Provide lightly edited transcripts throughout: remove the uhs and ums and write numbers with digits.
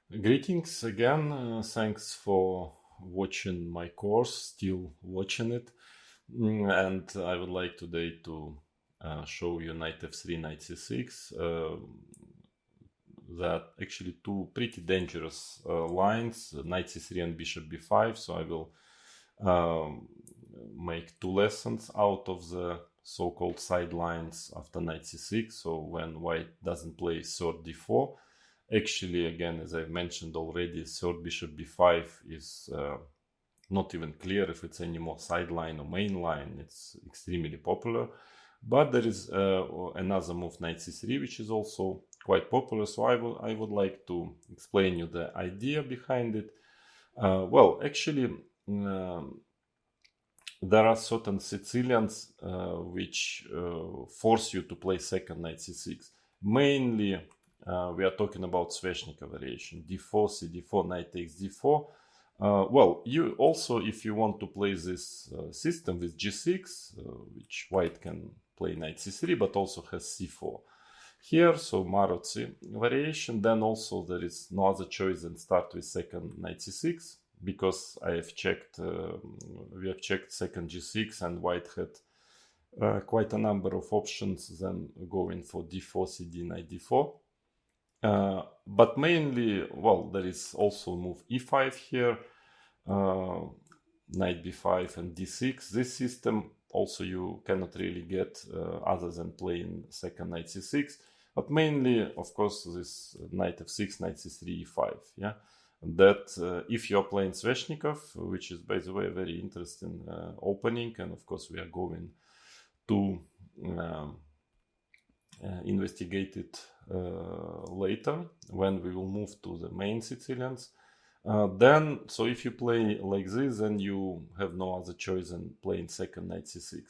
Greetings again. Thanks for watching my course, still watching it. And I would like today to show you knight f3, knight c6. That actually two pretty dangerous lines, knight c3 and bishop b5. So I will make two lessons out of the so-called side lines after knight c6. So when white doesn't play third d4. Actually, again, as I mentioned already, third bishop b5 is not even clear if it's any more sideline or main line. It's extremely popular. But there is another move, knight c3, which is also quite popular. So I would like to explain you the idea behind it. Well, actually, there are certain Sicilians which force you to play second knight c6. Mainly, we are talking about Sveshnikov variation, d4, cd4, knight takes d4. Well, you also, if you want to play this system with g6, which white can play knight c3, but also has c4 here, so Maroczy variation. Then also there is no other choice than start with second knight c6, because I have checked, we have checked second g6, and white had quite a number of options, then going for d4, cd, knight d4. But mainly, well, there is also move e5 here, knight b5 and d6. This system also you cannot really get other than playing second knight c6. But mainly, of course, this knight f6, knight c3, e5. Yeah, that if you are playing Sveshnikov, which is, by the way, a very interesting opening, and of course we are going to investigate it later when we will move to the main Sicilians. Then, so if you play like this, then you have no other choice than playing second knight c6.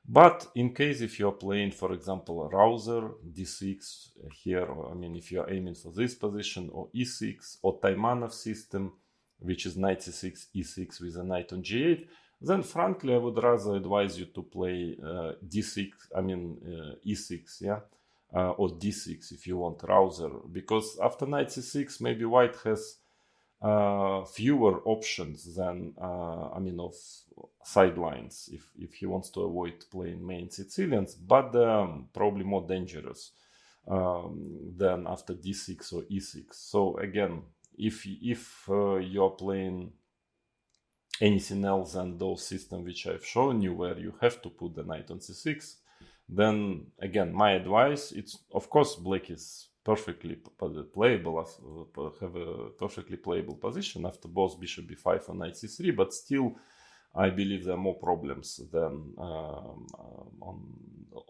But in case if you are playing, for example, a Rouser d6 here, or, I mean, if you are aiming for this position, or e6, or Taimanov system, which is knight c6, e6 with a knight on g8, then frankly I would rather advise you to play d6, I mean e6, yeah, or d6 if you want Rouser, because after knight c6 maybe white has fewer options than I mean of sidelines if he wants to avoid playing main Sicilians, but probably more dangerous than after d6 or e6. So again, if you are playing anything else than those systems which I've shown you, where you have to put the knight on c6, then again, my advice, it's of course black is perfectly playable, have a perfectly playable position after both bishop b5 and knight c3, but still I believe there are more problems than on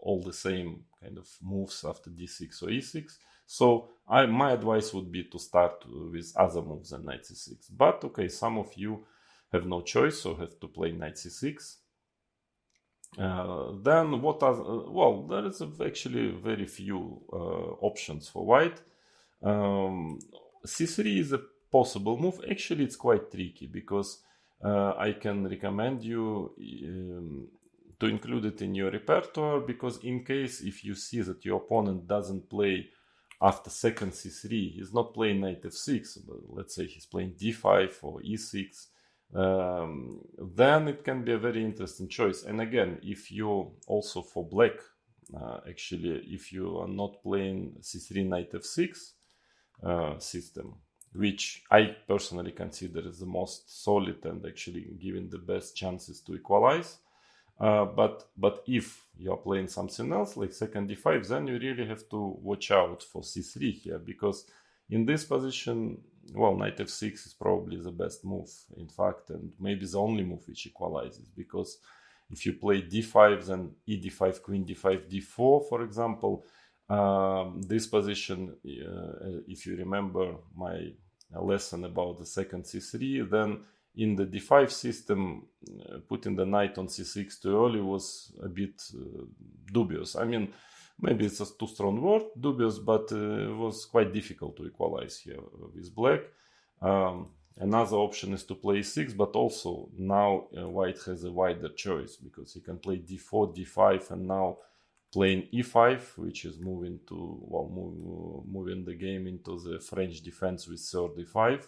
all the same kind of moves after d6 or e6. So my advice would be to start with other moves than knight c6. But okay, some of you have no choice, so have to play knight c6. Then what are, well, there is actually very few options for white. C3 is a possible move. Actually, it's quite tricky, because I can recommend you to include it in your repertoire, because in case if you see that your opponent doesn't play after second c3, he's not playing knight f6, but let's say he's playing d5 or e6, then it can be a very interesting choice. And again, if you also for black, actually, if you are not playing c3 knight f6 system, which I personally consider is the most solid and actually giving the best chances to equalize, but if you are playing something else like second d5, then you really have to watch out for c3 here, because in this position, well, knight f6 is probably the best move, in fact, and maybe the only move which equalizes, because if you play d5, then e d5, queen d5, d4, for example, this position, if you remember my lesson about the second c3, then in the d5 system, putting the knight on c6 too early was a bit dubious. I mean, maybe it's a too strong word, dubious, but it was quite difficult to equalize here with black. Another option is to play e6, but also now white has a wider choice, because he can play d4, d5, and now playing e5, which is moving moving the game into the French defense with third e5,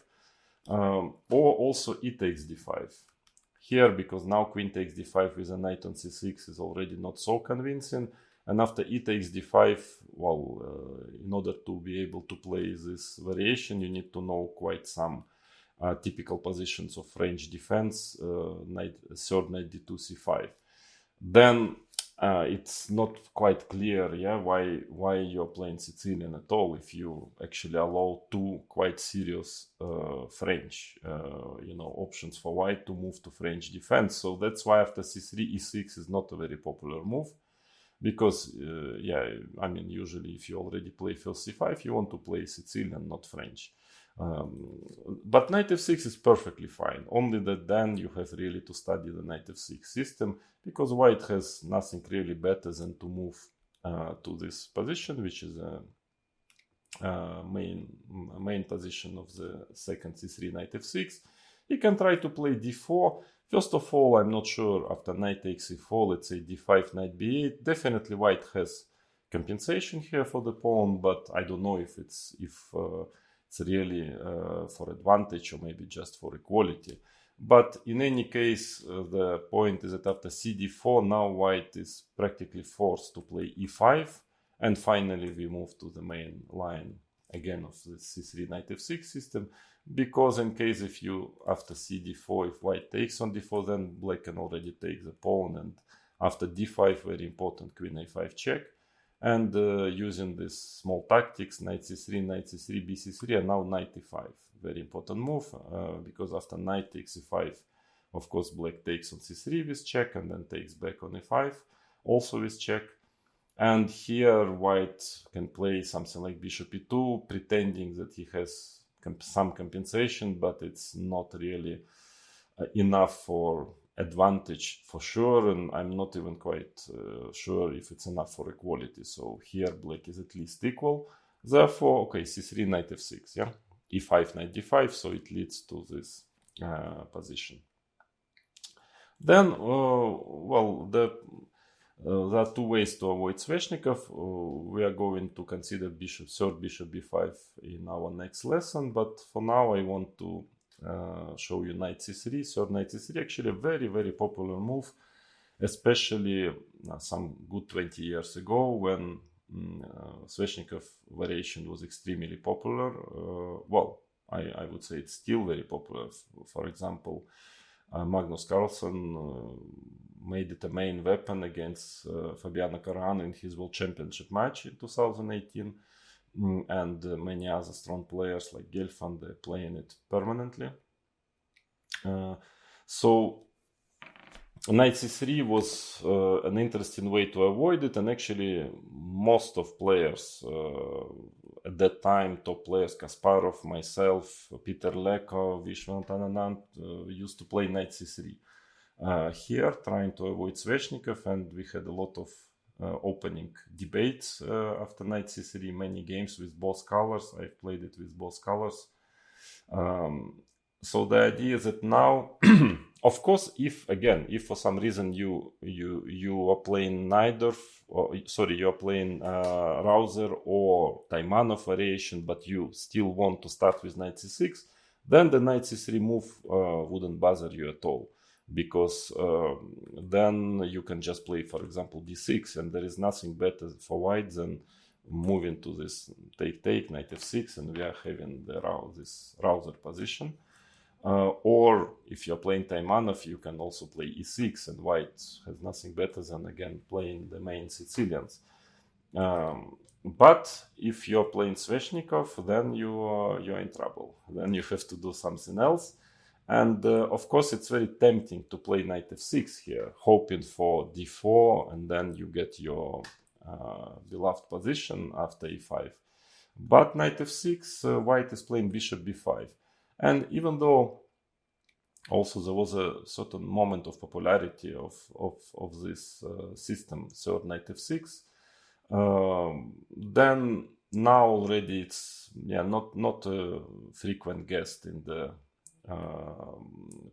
or also e takes d5. Here, because now queen takes d5 with a knight on c6 is already not so convincing, and after e takes d5, in order to be able to play this variation, you need to know quite some typical positions of French defense, third knight d2 c5. Then it's not quite clear, why you're playing Sicilian at all if you actually allow two quite serious French, options for white to move to French defense. So that's why after c3, e6 is not a very popular move, because usually if you already play first c5, you want to play Sicilian, not French. But knight f6 is perfectly fine, only that then you have really to study the knight f6 system, because white has nothing really better than to move to this position, which is a main position of the second c3 knight f6. He can try to play d4. First of all, I'm not sure after knight takes e4, let's say d5, knight b8. Definitely white has compensation here for the pawn, but I don't know if it's really for advantage or maybe just for equality. But in any case, the point is that after cd4, now white is practically forced to play e5, and finally we move to the main line again of the c3 knight f6 system, because in case if you after cd4, if white takes on d4, then black can already take the pawn, and after d5, very important, queen a5 check. And using this small tactics, knight c3, bc3, and now knight e5. Very important move, because after knight takes e5, of course, black takes on c3 with check, and then takes back on e5, also with check. And here white can play something like bishop e2, pretending that he has some compensation, but it's not really enough for advantage for sure, and I'm not even quite sure if it's enough for equality. So here black is at least equal. Therefore, okay, c3 knight f6, e5 knight d5, so it leads to this position. Then, there are two ways to avoid Sveshnikov. We are going to consider third bishop b5 in our next lesson, but for now I want to show you knight c3, third knight c3, actually a very, very popular move, especially some good 20 years ago when Sveshnikov variation was extremely popular. I would say it's still very popular. For example, Magnus Carlsen made it a main weapon against Fabiano Caruana in his World Championship match in 2018. And many other strong players like Gelfand, they're playing it permanently. So knight c3 was an interesting way to avoid it, and actually most of players at that time, top players, Kasparov, myself, Peter Leko, Vishwanath Anand, used to play knight c3 here, trying to avoid Sveshnikov, and we had a lot of opening debates after knight c3, many games with both colors. I've played it with both colors. So the idea is that now, of course, if for some reason you are playing you are playing Rauser or Taimanov variation, but you still want to start with knight c6, then the knight c3 move wouldn't bother you at all, because then you can just play, for example, d6, and there is nothing better for white than moving to this take, knight f6, and we are having this Rauser position. Or if you're playing Taimanov, you can also play e6, and white has nothing better than, again, playing the main Sicilians. But if you're playing Sveshnikov, then you're in trouble. Then you have to do something else. And of course, it's very tempting to play knight f6 here, hoping for d4, and then you get your beloved position after e5. But knight f6, white is playing bishop b5. And even though also there was a certain moment of popularity of this system, third knight f6, then now already it's not a frequent guest in the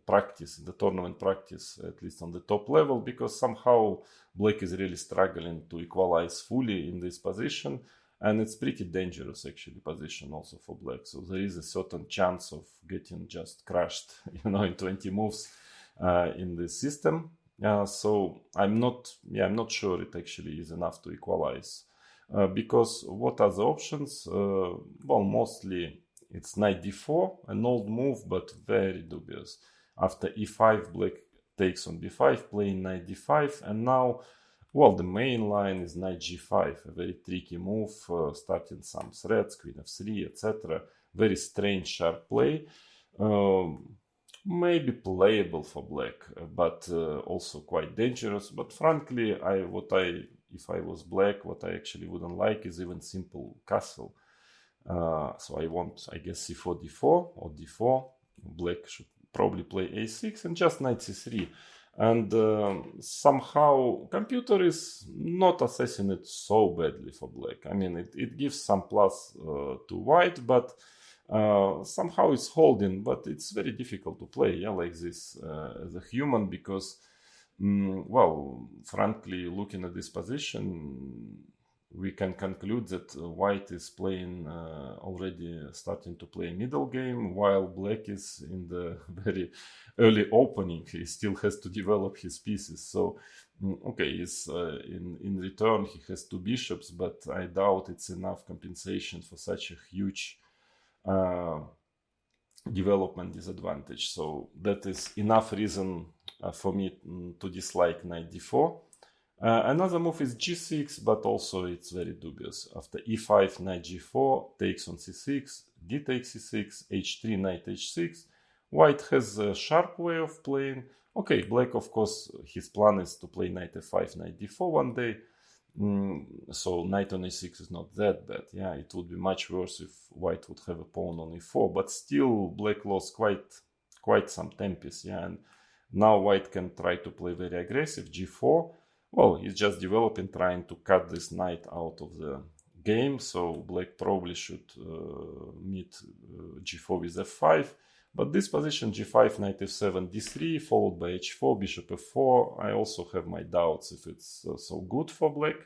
practice, the tournament practice, at least on the top level, because somehow black is really struggling to equalize fully in this position, and it's pretty dangerous actually position also for black. So there is a certain chance of getting just crushed, in 20 moves in this system. So I'm not sure it actually is enough to equalize, because what are the options? Well, mostly it's knight d4, an old move but very dubious. After e5, black takes on b5, playing knight d5, and now, well, the main line is knight g5, a very tricky move, starting some threats, queen f3, etc. Very strange sharp play. Maybe playable for black, but also quite dangerous. But frankly, if I was black, what I actually wouldn't like is even simple castle. So I want, I guess, c4, d4 or d4. Black should probably play a6 and just knight c3. And somehow computer is not assessing it so badly for black. I mean, it gives some plus to white, but somehow it's holding. But it's very difficult to play like this as a human, because, well, frankly, looking at this position, we can conclude that white is playing already starting to play middle game, while black is in the very early opening. He still has to develop his pieces. So, okay, in return he has 2 bishops, but I doubt it's enough compensation for such a huge development disadvantage. So that is enough reason for me to dislike knight d4. Another move is g6, but also it's very dubious. After e5, knight g4, takes on c6, d takes c6, h3, knight h6. White has a sharp way of playing. Okay, black, of course, his plan is to play knight f5, knight d4 one day. So knight on a6 is not that bad. Yeah, it would be much worse if white would have a pawn on e4, but still black lost quite some tempis. Yeah, and now white can try to play very aggressive, g4. Well, he's just developing, trying to cut this knight out of the game. So black probably should meet g4 with f5. But this position, g5, knight f7, d3, followed by h4, bishop f4, I also have my doubts if it's so good for black.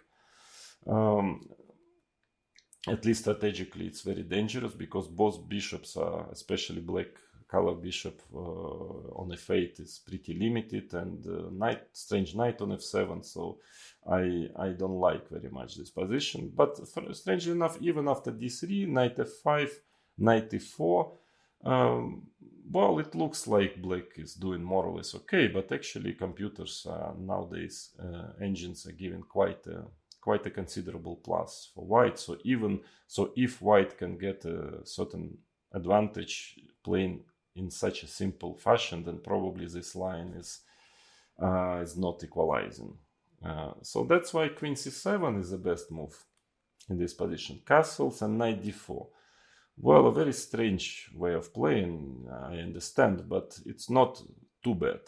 At least strategically, it's very dangerous, because both bishops are, especially black color bishop on f8 is pretty limited, and strange knight on f7, so I don't like very much this position. But strangely enough, even after d3, knight f5, knight e4, well, it looks like black is doing more or less okay, but actually computers nowadays, engines are giving quite a considerable plus for white. So if white can get a certain advantage playing in such a simple fashion, then probably this line is not equalizing. So that's why queen c7 is the best move in this position. Castles and knight d4. Well, a very strange way of playing, I understand, but it's not too bad,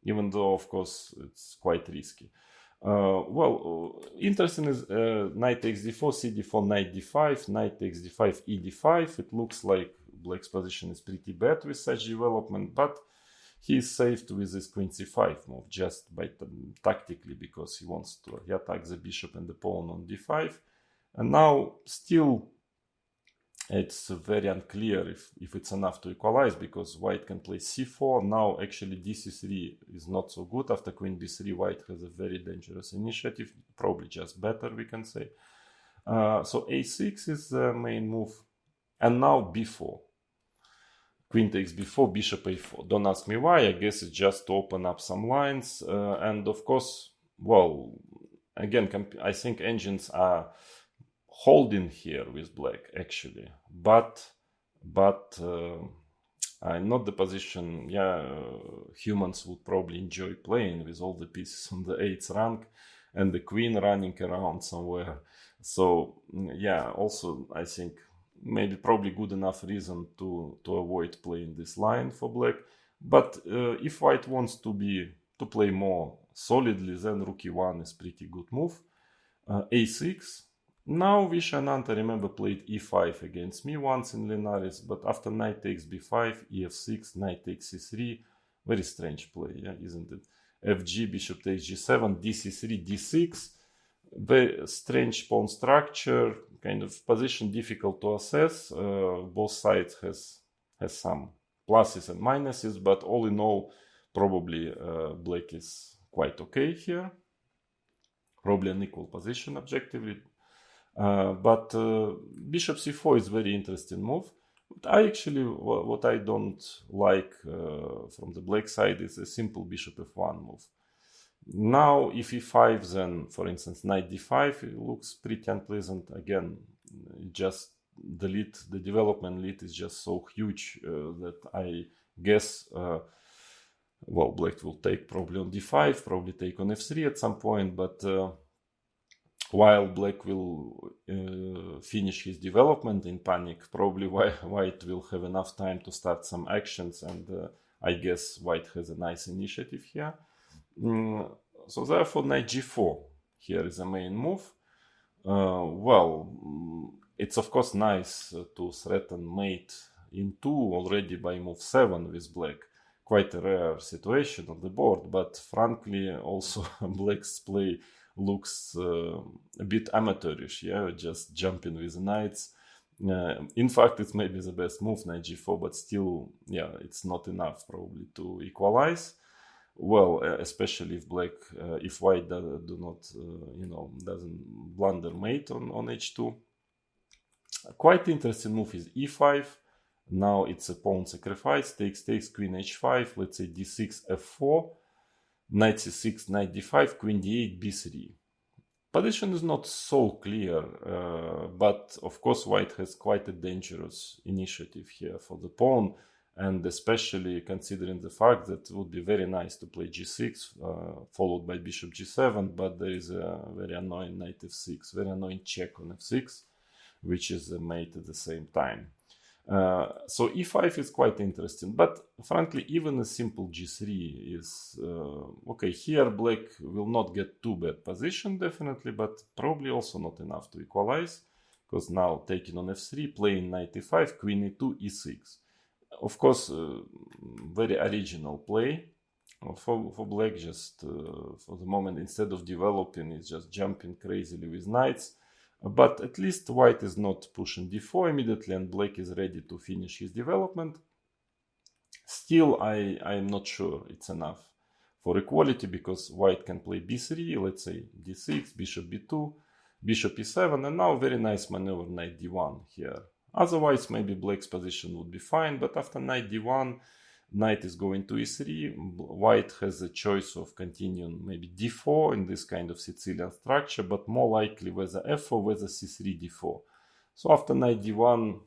even though, of course, it's quite risky. Interesting is knight takes d4, c4, knight d5, knight takes d5, e d5. It looks like black's position is pretty bad with such development, but he is saved with this queen c5 move just by tactically, because he wants to attack the bishop and the pawn on d5. And now still it's very unclear if it's enough to equalize, because white can play c4. Now actually dc3 is not so good. After queen b3, white has a very dangerous initiative, probably just better, we can say. So a6 is the main move, and now b4. Queen takes b4, bishop a4. Don't ask me why, I guess it's just to open up some lines. And of course, well, again, I think engines are holding here with black actually, but not the position humans would probably enjoy playing, with all the pieces on the 8th rank and the queen running around somewhere. So yeah, also I think probably good enough reason to avoid playing this line for black. But if white wants to play more solidly, then rook e1 is pretty good move. A6. Now Vishananta, remember, played e5 against me once in Linares, but after knight takes b5, ef6, knight takes c3, very strange play, yeah, isn't it? Fg, bishop takes g7, dc3, d6, very strange pawn structure, kind of position difficult to assess. Both sides has some pluses and minuses, but all in all, probably black is quite okay here. Probably an equal position objectively. But bishop c4 is very interesting move. But I actually, what I don't like from the black side is a simple bishop f1 move. Now if e5, then for instance knight d5, it looks pretty unpleasant. Again, just the development lead is just so huge that I guess well, black will take probably on d5, probably take on f3 at some point, but while black will finish his development in panic, probably white will have enough time to start some actions, and I guess white has a nice initiative here. So therefore knight g4 here is a main move. Well, it's of course nice to threaten mate in 2 already by move 7 with black. Quite a rare situation on the board, but frankly also black's play looks a bit amateurish, yeah, just jumping with the knights. In fact, it's maybe the best move, knight g4, but still, yeah, it's not enough probably to equalize. Well, especially if black, if white do not, doesn't blunder mate on h2. Quite interesting move is e5. Now it's a pawn sacrifice, takes, queen h5, let's say d6, f4, knight c6, knight d5, queen d8, b3. Position is not so clear, but of course white has quite a dangerous initiative here for the pawn, and especially considering the fact that it would be very nice to play g6, followed by bishop g7, but there is a very annoying knight f6, very annoying check on f6, which is a mate at the same time. So e5 is quite interesting, but frankly even a simple g3 is okay. Here black will not get too bad position definitely, but probably also not enough to equalize, because now taking on f3, playing knight e5, queen e2, e6. Of course, very original play for black, just for the moment, instead of developing, it's just jumping crazily with knights. But at least white is not pushing d4 immediately, and black is ready to finish his development. Still, I'm not sure it's enough for equality, because white can play b3, let's say d6, bishop b2, bishop e7, and now very nice maneuver, knight d1 here. Otherwise, maybe black's position would be fine, but after knight d1, knight is going to e3. White has a choice of continuing maybe d4 in this kind of Sicilian structure, but more likely whether f4, whether c3, d4. So after knight d1,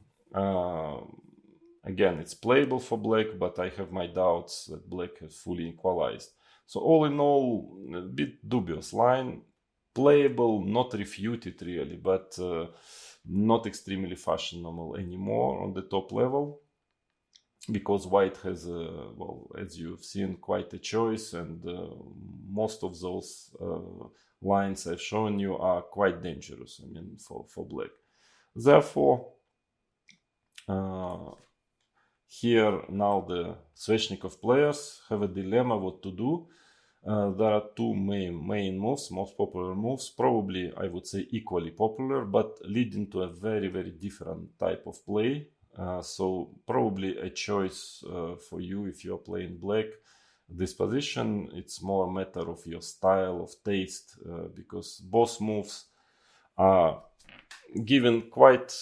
again, it's playable for black, but I have my doubts that black has fully equalized. So all in all, a bit dubious line. Playable, not refuted really, but not extremely fashionable anymore on the top level, because white has, well, as you've seen, quite a choice, and most of those lines I've shown you are quite dangerous, I mean, for black. Therefore, here now the Sveshnikov players have a dilemma what to do. There are two main moves, most popular moves, probably I would say equally popular, but leading to a very, very different type of play. So probably a choice for you if you're playing black. This position, it's more a matter of your style, of taste, because both moves are given quite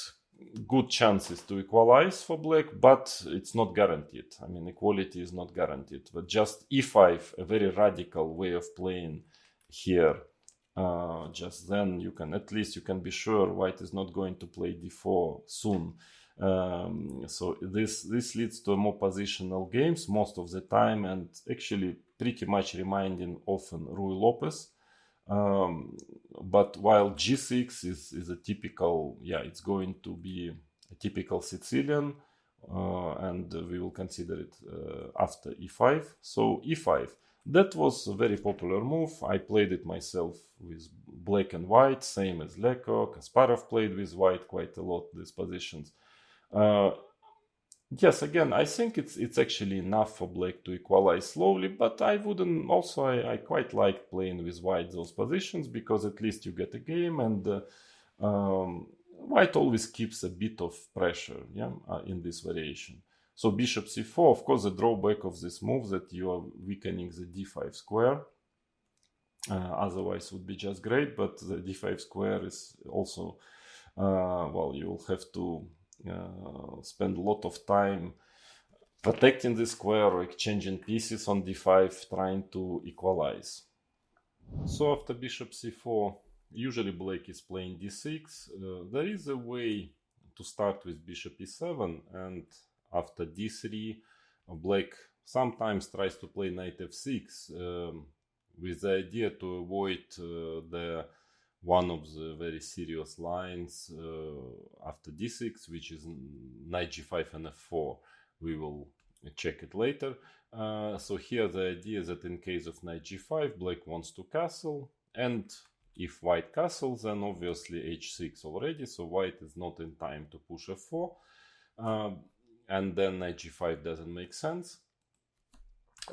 good chances to equalize for black, but it's not guaranteed. I mean, equality is not guaranteed, but just e5, a very radical way of playing here. Just then you can, at least you can be sure white is not going to play d4 soon. So this leads to more positional games most of the time, and actually pretty much reminding often Rui Lopez. But while g6 is a typical, yeah, it's going to be a typical Sicilian, and we will consider it after e5. So e5. That was a very popular move. I played it myself with black and white, same as Leko. Kasparov played with white quite a lot, these positions. Yes, again, I think it's actually enough for black to equalize slowly, but I wouldn't. Also, I quite like playing with white those positions because at least you get a game, and white always keeps a bit of pressure, yeah, in this variation. So bishop c4, of course, the drawback of this move that you are weakening the d5 square. Otherwise, would be just great, but the d5 square is also well, you will have to spend a lot of time protecting the square or exchanging pieces on d5, trying to equalize. So after bishop c4, usually black is playing d6. There is a way to start with bishop e7, and after d3, black sometimes tries to play knight f6 with the idea to avoid the one of the very serious lines after d6, which is knight g5 and f4. We will check it later. So here the idea is that in case of knight g5, black wants to castle, and if white castles, then obviously h6 already, so white is not in time to push f4, and then knight g5 doesn't make sense.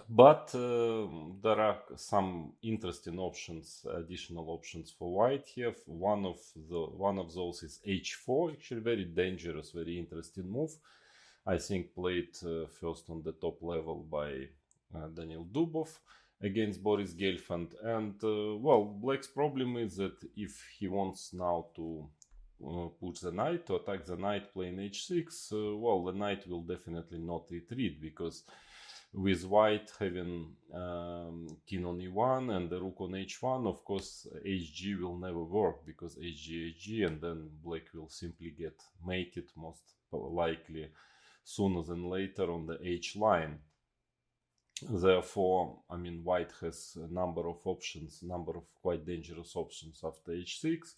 But there are some interesting options, additional options for white here. One of those is h4, actually very dangerous, very interesting move. I think played first on the top level by Daniel Dubov against Boris Gelfand. And well, black's problem is that if he wants now to push the knight, to attack the knight playing h6, well, the knight will definitely not retreat, because with white having king on e1 and the rook on h1, of course hg will never work, because hg, and then black will simply get mated most likely sooner than later on the h line. Therefore, I mean, white has a number of options, number of quite dangerous options after h6.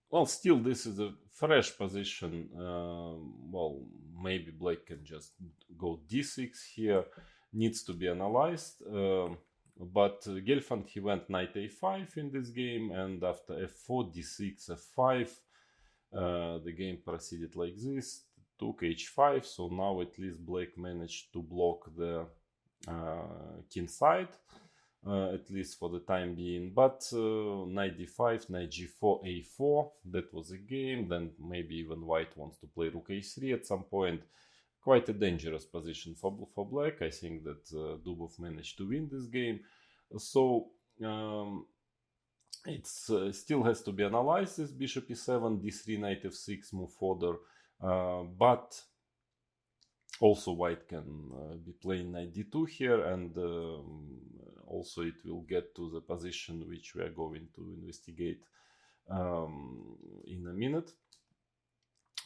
Well, still, this is a fresh position. Well, maybe black can just go d6 here. Needs to be analyzed. But Gelfand, he went knight a5 in this game, and after f4, d6, f5, the game proceeded like this. Took h5, so now at least black managed to block the king side. At least for the time being, but knight d5, knight g4, a4, that was a game. Then maybe even white wants to play rook a3 at some point. Quite a dangerous position for black. I think that Dubov managed to win this game. So it still has to be analyzed, this bishop e7, d3, knight f6 move further, but also white can be playing knight d2 here, and also it will get to the position which we are going to investigate in a minute.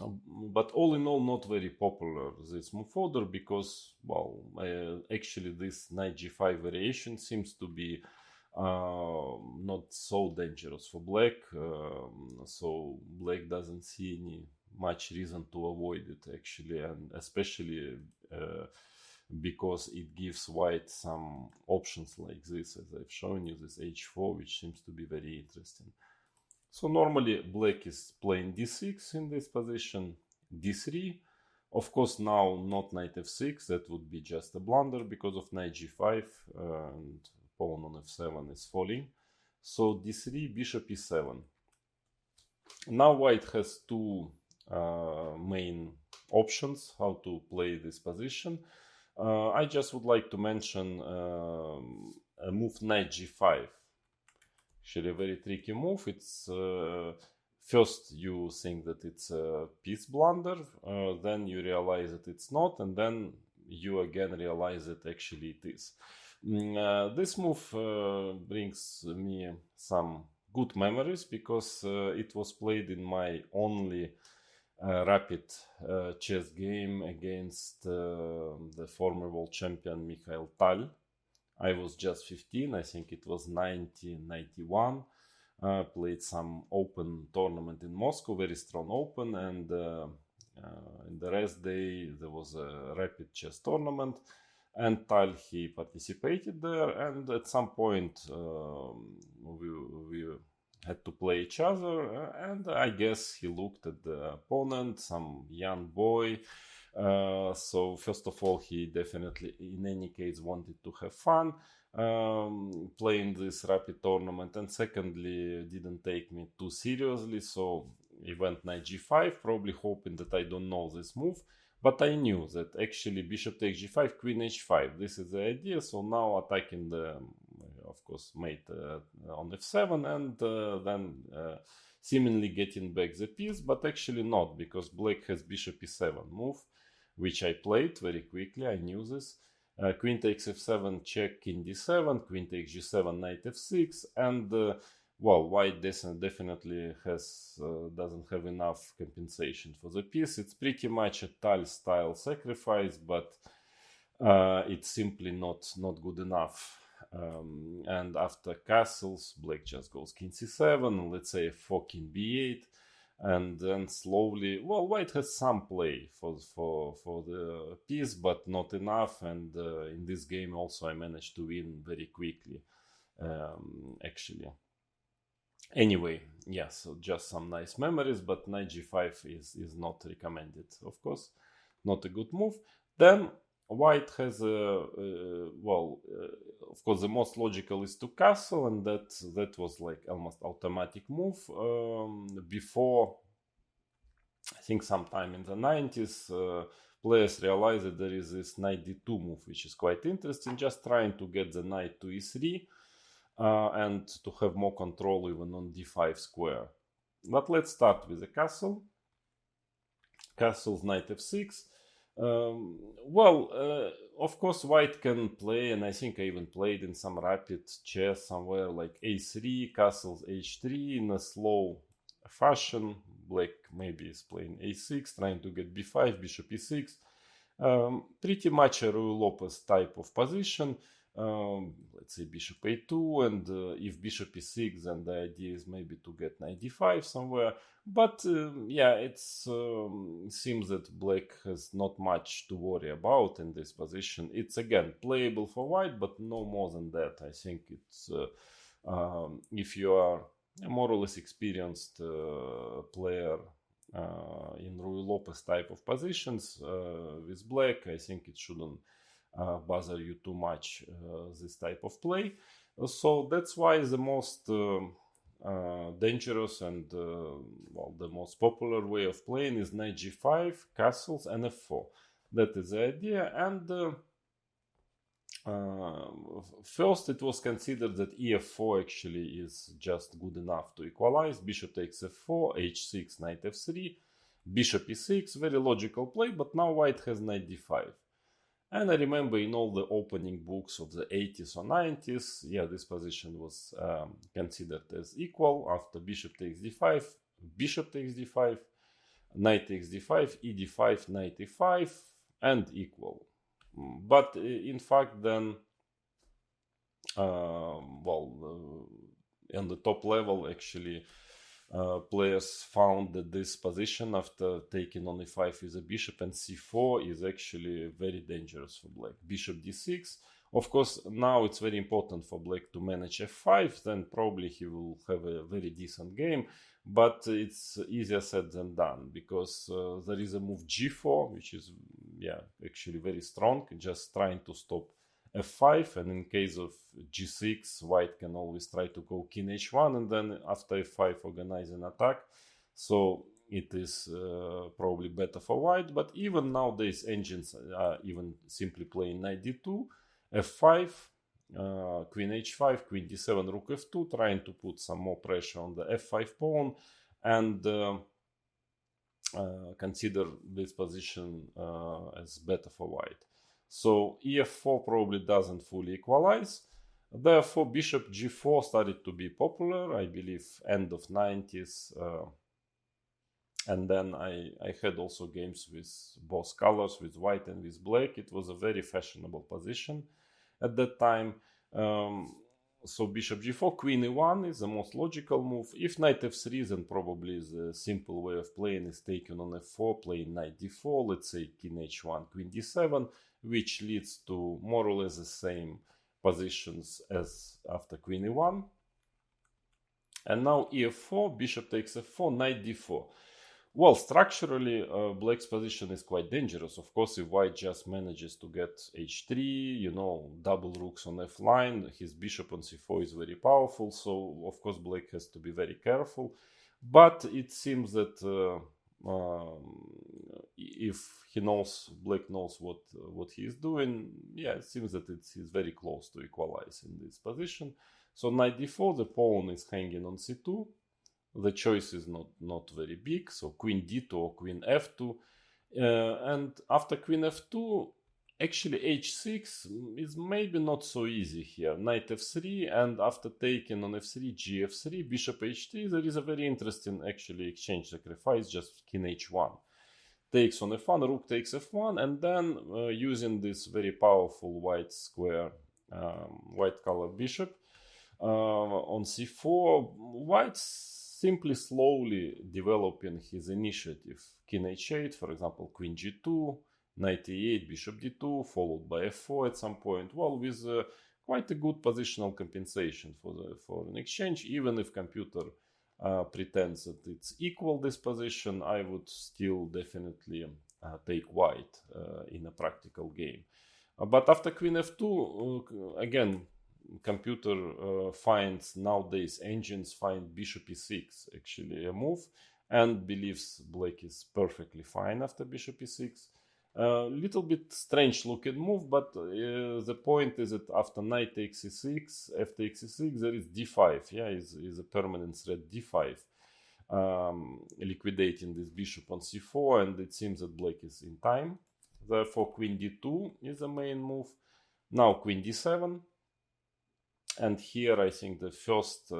But all in all, not very popular, this move further, because, well, actually this knight g5 variation seems to be not so dangerous for black, so black doesn't see any much reason to avoid it, actually, and especially because it gives white some options like this, as I've shown you, this h4, which seems to be very interesting. So normally black is playing d6 in this position, d3. Of course, now not knight f6, that would be just a blunder because of knight g5, and pawn on f7 is falling. So d3, bishop e7. Now white has two main options how to play this position. I just would like to mention a move knight g5. Actually a very tricky move. It's first you think that it's a piece blunder, then you realize that it's not, and then you again realize that actually it is. This move brings me some good memories, because it was played in my only rapid chess game against the former world champion Mikhail Tal. I was just 15, I think it was 1991. Played some open tournament in Moscow, very strong open, and in the rest day there was a rapid chess tournament. and Tal, he participated there, and at some point we had to play each other, and I guess he looked at the opponent, some young boy. So first of all, he definitely, in any case, wanted to have fun playing this rapid tournament, and secondly, didn't take me too seriously. So he went knight g5, probably hoping that I don't know this move. But I knew that actually bishop takes g5, queen h5. This is the idea. So now attacking the, of course, mate on f7, and then seemingly getting back the piece, but actually not, because black has bishop e7 move, which I played very quickly. I knew this. Queen takes f7, check, king d7, queen takes g7, knight f6, and well, white definitely doesn't have enough compensation for the piece. It's pretty much a Tal style sacrifice, but it's simply not good enough. And after castles, black just goes king c7, let's say f4, king b8, and then slowly, well, white has some play for the piece, but not enough. And in this game also I managed to win very quickly, actually. Anyway, yeah, so just some nice memories, but knight g5 is not recommended, of course, not a good move. Then white has well, of course, the most logical is to castle, and that was like almost automatic move. Before, I think sometime in the 90s, players realized that there is this knight d2 move, which is quite interesting, just trying to get the knight to e3 and to have more control even on d5 square. But let's start with the castle. Castle's knight f6. Well, of course, white can play, and I think I even played in some rapid chess somewhere, like a3, castles h3 in a slow fashion. Black maybe is playing a6, trying to get b5, bishop e6. Pretty much a Ruy Lopez type of position. Let's say bishop a2, and if bishop e6, then the idea is maybe to get knight d5 somewhere. But yeah, it seems that black has not much to worry about in this position. It's again playable for white, but no more than that. I think it's if you are a more or less experienced player in Ruy Lopez type of positions with black, I think it shouldn't bother you too much, this type of play. So that's why the most dangerous and well, the most popular way of playing is knight g5, castles, and f4. That is the idea. And first it was considered that ef4 actually is just good enough to equalize. Bishop takes f4, h6, knight f3, bishop e6, very logical play, but now white has knight d5. And I remember in all the opening books of the 80s or 90s, yeah, this position was considered as equal. After bishop takes d5, bishop takes d5, knight takes d5, e d5, knight e5, and equal. But in fact, then, well, on the top level, actually, players found that this position after taking on e5 with a bishop and c4 is actually very dangerous for black. Bishop d6. Of course, now it's very important for black to manage f5, then probably he will have a very decent game, but it's easier said than done, because there is a move g4, which is, yeah, actually very strong, just trying to stop f5, and in case of g6, white can always try to go king h1, and then after f5 organize an attack. So it is probably better for white. But even nowadays engines are even simply playing knight d2, f5, queen h5, queen d7, rook f2, trying to put some more pressure on the f5 pawn, and consider this position as better for white. So ef4 probably doesn't fully equalize. Therefore, bishop g4 started to be popular, I believe, end of 90s. And then I had also games with both colors, with white and with black. It was a very fashionable position at that time. So bishop g4, queen e1 is the most logical move. If knight f3, then probably the simple way of playing is taking on f4, playing knight d4, let's say king h1, queen d7, which leads to more or less the same positions as after queen e1. And now ef4, bishop takes f4, knight d4. Well, structurally, black's position is quite dangerous. Of course, if white just manages to get h3, double rooks on f line, his bishop on c4 is very powerful. So, of course, black has to be very careful. But it seems that if black knows what he is doing, yeah, it seems that he's very close to equalize in this position. So, knight d4, the pawn is hanging on c2. The choice is not very big, so queen d2 or queen f2. And after queen f2, actually h6 is maybe not so easy here. Knight f3, and after taking on f3, gf3, bishop h3, there is a very interesting actually exchange sacrifice, just king h1. Takes on f1, rook takes f1, and then using this very powerful white square, white color bishop on c4, white's simply slowly developing his initiative. King h8, for example, queen g2, knight e8, bishop d2, followed by f4 at some point. Well, with quite a good positional compensation for an exchange. Even if computer pretends that it's equal this position, I would still definitely take white in a practical game. But after queen f2, again, computer finds nowadays engines find bishop e6 actually a move, and believes black is perfectly fine after bishop e6. Little bit strange looking move, but the point is that after knight takes e6, f takes e6, there is d5. Yeah, is a permanent threat d5, liquidating this bishop on c4, and it seems that black is in time. Therefore, queen d2 is the main move. Now queen d7. And here I think the first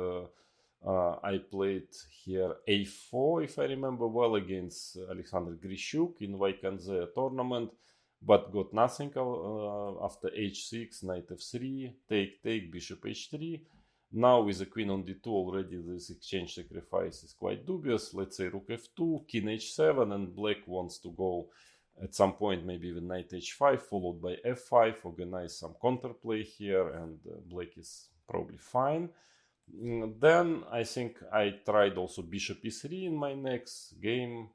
I played here a4, if I remember well, against Alexander Grishuk in Vaikanze tournament, but got nothing after h6, knight f3, take, bishop h3. Now with the queen on d2 already this exchange sacrifice is quite dubious. Let's say rook f2, king h7, and black wants to go at some point maybe even knight h5 followed by f5, organize some counterplay here, and black is probably fine. Then I think I tried also bishop e3 in my next game,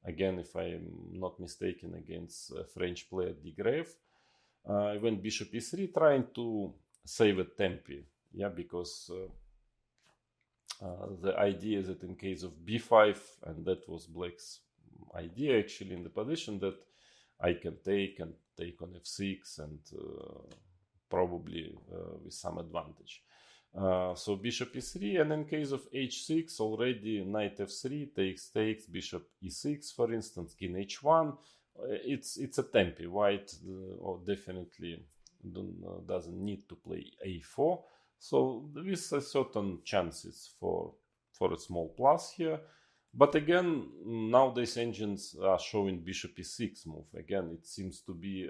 again if I am not mistaken against French player De Greve. I went bishop e3 trying to save a tempi, yeah, because the idea is that in case of b5, and that was black's idea actually in the position, that I can take on f6 and probably with some advantage. So bishop e3, and in case of h6 already knight f3 takes bishop e6, for instance, king h1. It's a tempi. White definitely doesn't need to play a4, so there is a certain chances for a small plus here. But again, nowadays engines are showing bishop e6 move. Again, it seems to be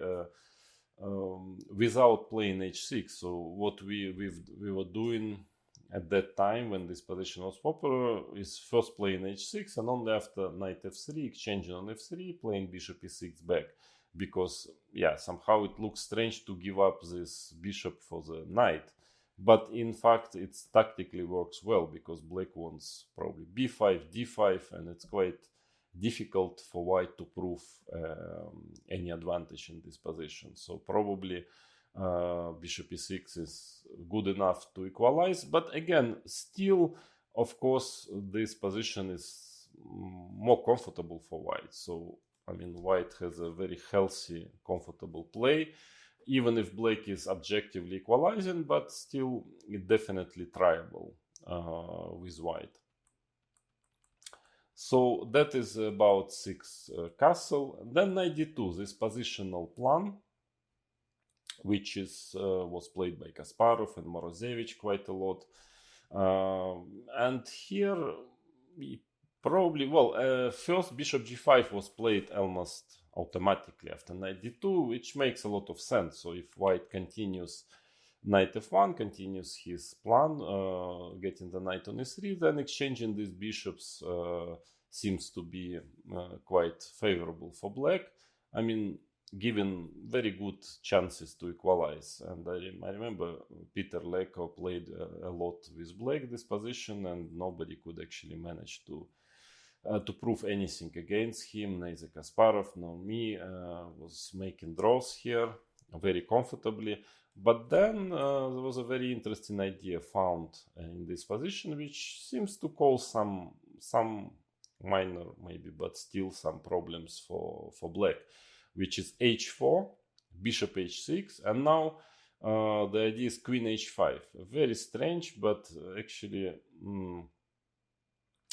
without playing h6. So what we were doing at that time when this position was popular is first playing h6, and only after knight f3, exchanging on f3, playing bishop e6 back. Because, yeah, somehow it looks strange to give up this bishop for the knight. But in fact, it tactically works well, because black wants probably b5, d5, and it's quite difficult for white to prove any advantage in this position. So probably bishop e6 is good enough to equalize. But again, still, of course, this position is more comfortable for white. So, I mean, white has a very healthy, comfortable play. Even if black is objectively equalizing, but still it's definitely triable with white. So that is about 6 castle. Then knight d2, this positional plan, which was played by Kasparov and Morozevich quite a lot. And here probably, well, first bishop g5 was played almost automatically after knight d2, which makes a lot of sense. So if white continues knight f1, continues his plan, getting the knight on e3, then exchanging these bishops seems to be quite favorable for black. I mean, given very good chances to equalize. And I remember Peter Leko played a lot with black this position, and nobody could actually manage to prove anything against him. Neither Kasparov nor me was making draws here very comfortably. But then there was a very interesting idea found in this position, which seems to cause some minor, maybe, but still some problems for black, which is h4, bishop h6, and now the idea is queen h5. Very strange, but actually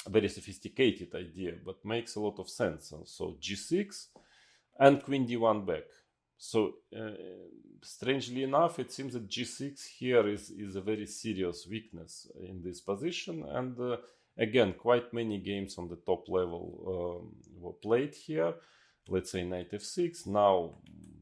very sophisticated idea, but makes a lot of sense. And so g6 and queen d1 back. So strangely enough, it seems that g6 here is a very serious weakness in this position, and again, quite many games on the top level were played here. Let's say knight f6. Now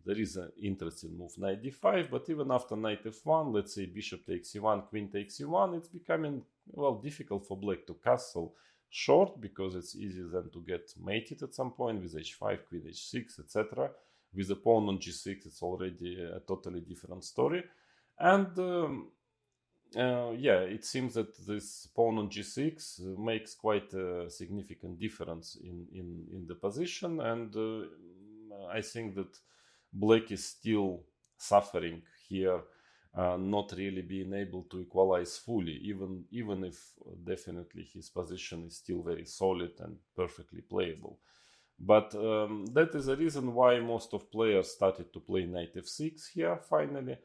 there is an interesting move, knight d5, but even after knight f1, let's say bishop takes e1, queen takes e1, it's becoming, well, difficult for black to castle short, because it's easier than to get mated at some point with h5, queen h6, etc. With the pawn on g6, it's already a totally different story. And yeah, it seems that this pawn on g6 makes quite a significant difference in the position, and I think that black is still suffering here, not really being able to equalize fully, even if definitely his position is still very solid and perfectly playable. But that is the reason why most of players started to play knight f6 here finally.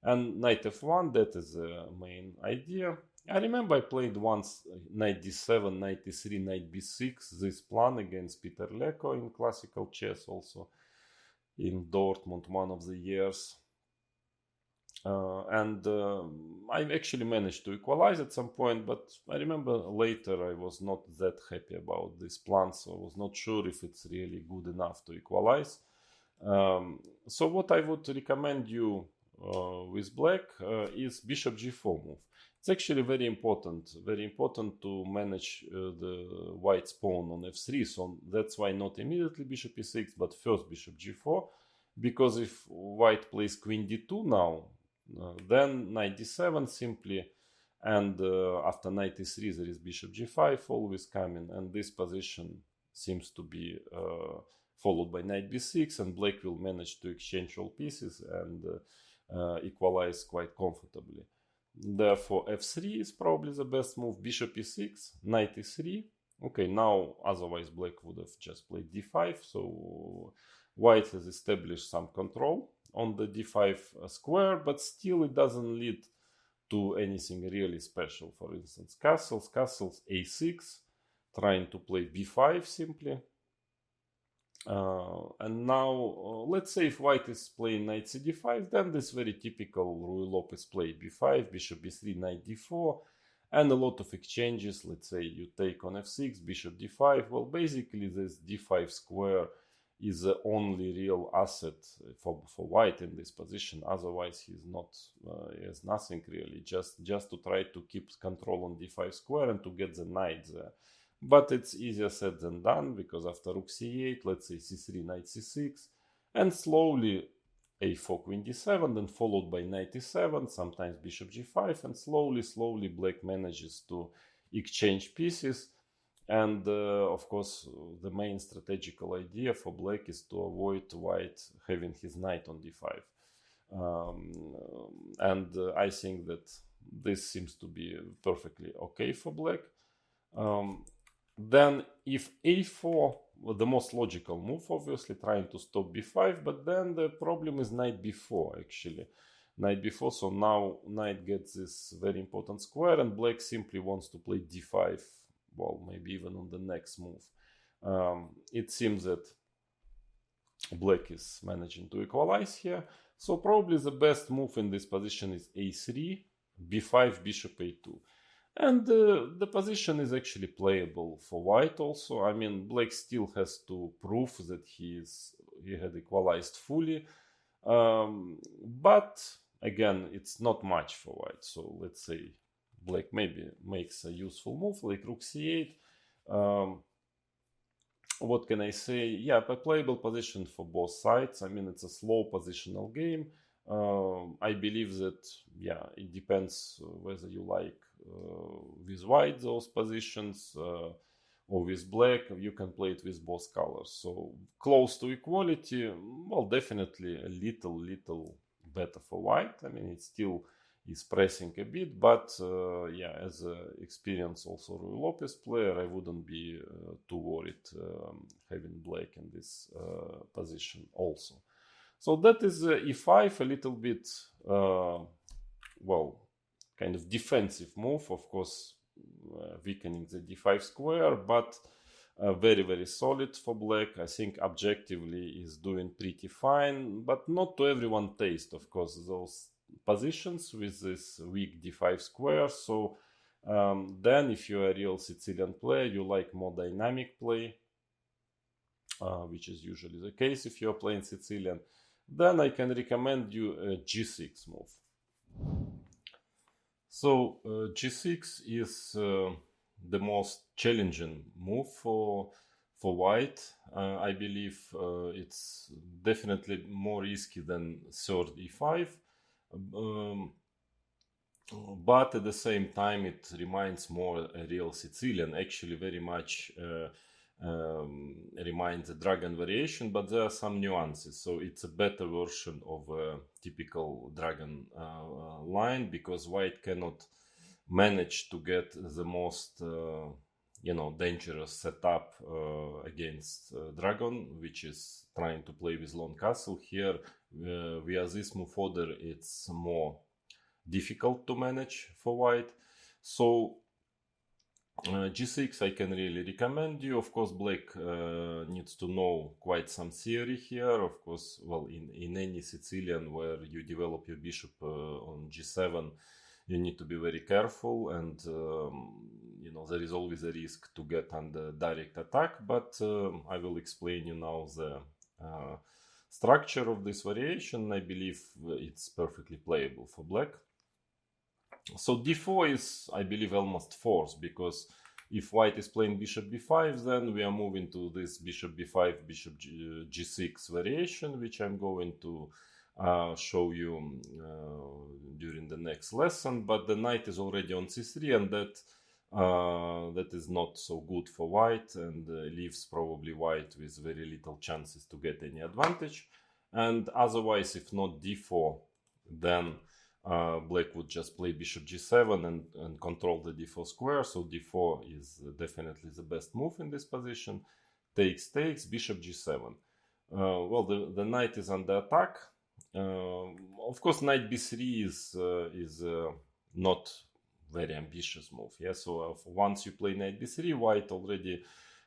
And knight f1, that is the main idea. I remember I played once knight d7, knight d3, knight b6, this plan against Peter Leko in classical chess, also in Dortmund one of the years. And I actually managed to equalize at some point, but I remember later I was not that happy about this plan, so I was not sure if it's really good enough to equalize. So what I would recommend you with black is bishop g4 move. It's actually very important to manage the white's pawn on f3, so that's why not immediately bishop e6, but first bishop g4, because if white plays queen d2 now, then knight d7 simply, and after knight e3 there is bishop g5 always coming, and this position seems to be followed by knight b6, and black will manage to exchange all pieces and equalize quite comfortably. Therefore f3 is probably the best move, bishop e6, knight e3. Okay, now otherwise black would have just played d5, so white has established some control on the d5 square, but still it doesn't lead to anything really special. For instance, castles a6, trying to play b5 simply. And now, let's say if white is playing knight cd5, then this very typical Ruy Lopez play b5, bishop b3, knight d4, and a lot of exchanges. Let's say you take on f6, bishop d5. Well, basically this d5 square is the only real asset for white in this position. Otherwise he's not, he has nothing really, just to try to keep control on d5 square and to get the knight there. But it's easier said than done, because after rook c8, let's say c3, knight c6, and slowly a4, queen d7, then followed by knight e7, sometimes bishop g5, and slowly black manages to exchange pieces. And of course, the main strategical idea for black is to avoid white having his knight on d5. And I think that this seems to be perfectly okay for black. Then if a4, well, the most logical move, obviously, trying to stop b5, but then the problem is knight b4, actually. Knight b4, so now knight gets this very important square, and black simply wants to play d5, well, maybe even on the next move. It seems that black is managing to equalize here, so probably the best move in this position is a3, b5, bishop a2. And the position is actually playable for white also. I mean, black still has to prove that he had equalized fully. But again, it's not much for white. So let's say black maybe makes a useful move like rook c8. What can I say? Yeah, a playable position for both sides. I mean, it's a slow positional game. I believe that, yeah, it depends whether you like with white those positions or with black. You can play it with both colors. So close to equality, well, definitely a little better for white. I mean, it still is pressing a bit, but yeah, as an experienced also Ruy Lopez player, I wouldn't be too worried having black in this position also. So that is e5, a little bit, well, kind of defensive move, of course, weakening the d5 square, but very solid for black. I think objectively is doing pretty fine, but not to everyone's taste, of course, those positions with this weak d5 square. So then if you're a real Sicilian player, you like more dynamic play, which is usually the case if you're playing Sicilian, then I can recommend you a g6 move. So g6 is the most challenging move for white. I believe it's definitely more risky than third e5. But at the same time, it reminds more a real Sicilian, actually very much reminds a dragon variation, but there are some nuances. So it's a better version of a typical dragon line, because white cannot manage to get the most dangerous setup against dragon, which is trying to play with lone castle. Here via this move order, it's more difficult to manage for white. So g6 I can really recommend you. Of course, black needs to know quite some theory here. Of course, well, in any Sicilian where you develop your bishop on g7, you need to be very careful, and there is always a risk to get under direct attack. But I will explain you now the structure of this variation. I believe it's perfectly playable for black. So d4 is, I believe, almost forced, because if white is playing bishop b5, then we are moving to this bishop b5, bishop g6 variation, which I'm going to show you during the next lesson. But the knight is already on c3, and that is not so good for white, and leaves probably white with very little chances to get any advantage. And otherwise, if not d4, then black would just play bishop g7 and control the d4 square. So d4 is definitely the best move in this position. Takes, bishop g7. Well, the knight is under attack. Of course, knight b3 is not very ambitious move. Yeah, so once you play knight b3, white already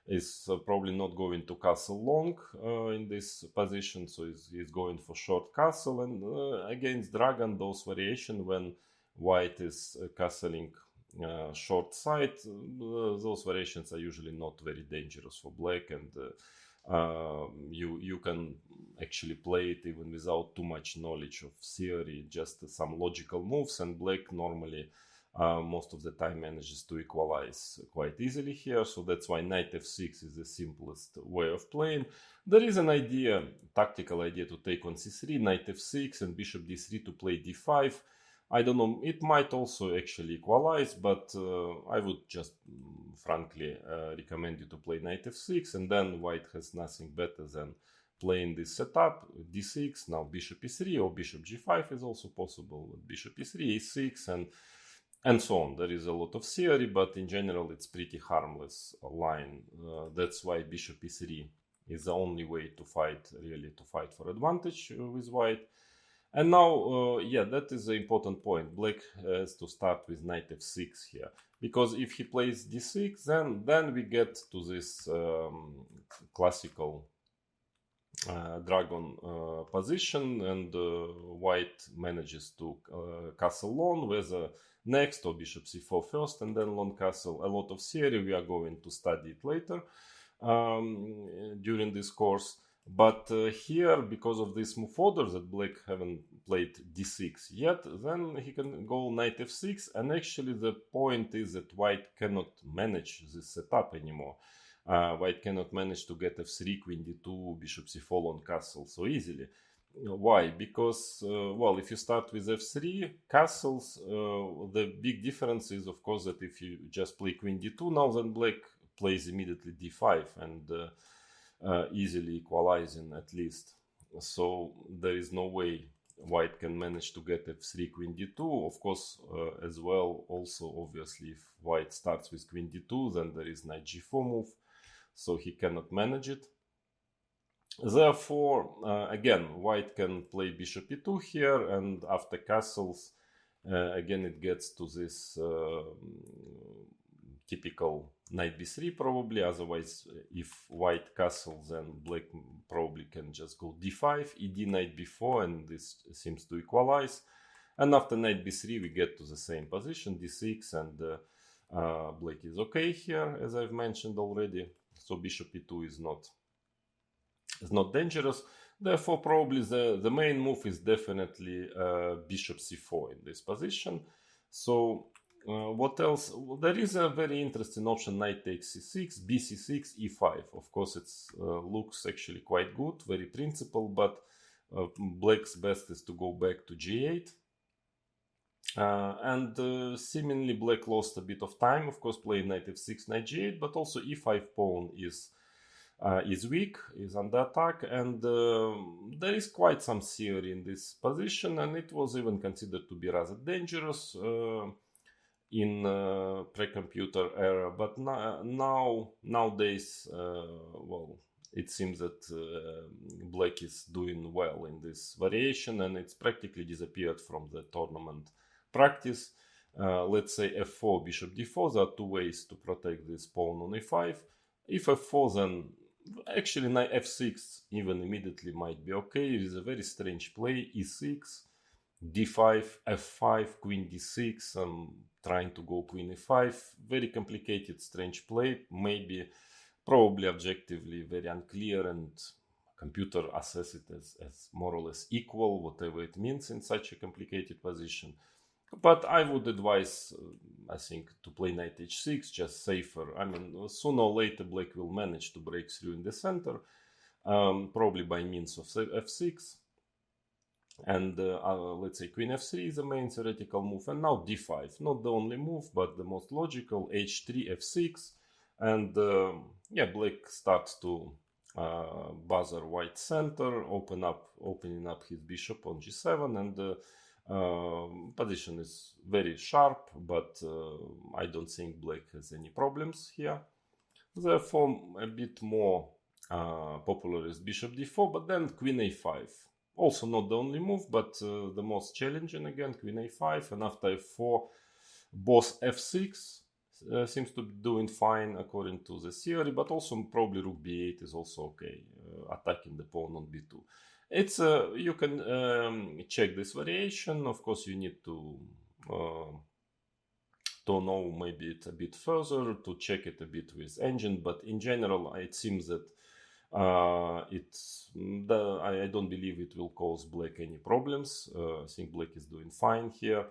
is probably not going to castle long in this position, so he's going for short castle. And against dragon, those variation when white is castling short side, those variations are usually not very dangerous for black, and you can actually play it even without too much knowledge of theory, just some logical moves, and black normally most of the time manages to equalize quite easily here. So that's why knight f6 is the simplest way of playing. There is an idea, tactical idea, to take on c3, knight f6, and bishop d3 to play d5. I don't know, it might also actually equalize, but I would just frankly recommend you to play knight f6, and then white has nothing better than playing this setup, d6, now bishop e3, or bishop g5 is also possible, bishop e3, e6, and so on. There is a lot of theory, but in general it's pretty harmless line. That's why bishop e3 is the only way to fight, really to fight for advantage with white. And now, yeah, that is the important point. Black has to start with knight f6 here, because if he plays d6, then we get to this classical dragon position, and white manages to castle lone, whether next or bishop c4 first and then lone castle. A lot of theory, we are going to study it later during this course. But here, because of this move order that black haven't played d6 yet, then he can go knight f6, and actually the point is that white cannot manage this setup anymore. White cannot manage to get f3, queen d2, bishop c4 on castle so easily. Why? Because, well, if you start with f3 castles, the big difference is, of course, that if you just play queen d2 now, then black plays immediately d5 and easily equalizing at least. So there is no way white can manage to get f3, queen d2. Of course, as well, also obviously, if white starts with queen d2, then there is knight g4 move, so he cannot manage it. Therefore, again, white can play bishop e2 here, and after castles, again it gets to this typical knight b3 probably. Otherwise, if white castles, then black probably can just go d5, ed knight b4, and this seems to equalize. And after knight b3, we get to the same position, d6, and black is okay here, as I've mentioned already. So bishop e2 is not dangerous. Therefore, probably the main move is definitely bishop c4 in this position. So what else? Well, there is a very interesting option, knight takes c6, bc6, e5. Of course, it looks actually quite good, very principled, but black's best is to go back to g8. And seemingly black lost a bit of time, of course, playing knight f6, knight g8, but also e5 pawn is weak, is under attack, and there is quite some theory in this position, and it was even considered to be rather dangerous in pre-computer era. But nowadays, well, it seems that black is doing well in this variation, and it's practically disappeared from the tournament practice. Let's say f4, bishop d4. There are two ways to protect this pawn on e5. If f4, then actually knight f6 even immediately might be okay. It is a very strange play. e6, d5, f5, queen d6. I'm trying to go queen e5. Very complicated, strange play. Maybe, probably objectively very unclear, and computer assess it as more or less equal, whatever it means in such a complicated position. But I would advise, I think, to play knight h6, just safer. I mean, sooner or later black will manage to break through in the center, probably by means of f6. And let's say queen f3 is the main theoretical move. And now d5, not the only move, but the most logical, h3, f6. And yeah, black starts to buzzer white center, opening up his bishop on g7, and position is very sharp, but I don't think black has any problems here. Therefore, a bit more popular is bishop d4, but then queen a5. Also not the only move, but the most challenging again, queen a5, and after f4, both f6 seems to be doing fine according to the theory, but also probably rook b8 is also okay, attacking the pawn on b2. It's you can check this variation. Of course, you need to know maybe it a bit further, to check it a bit with engine. But in general, it seems that I don't believe it will cause black any problems. I think black is doing fine here.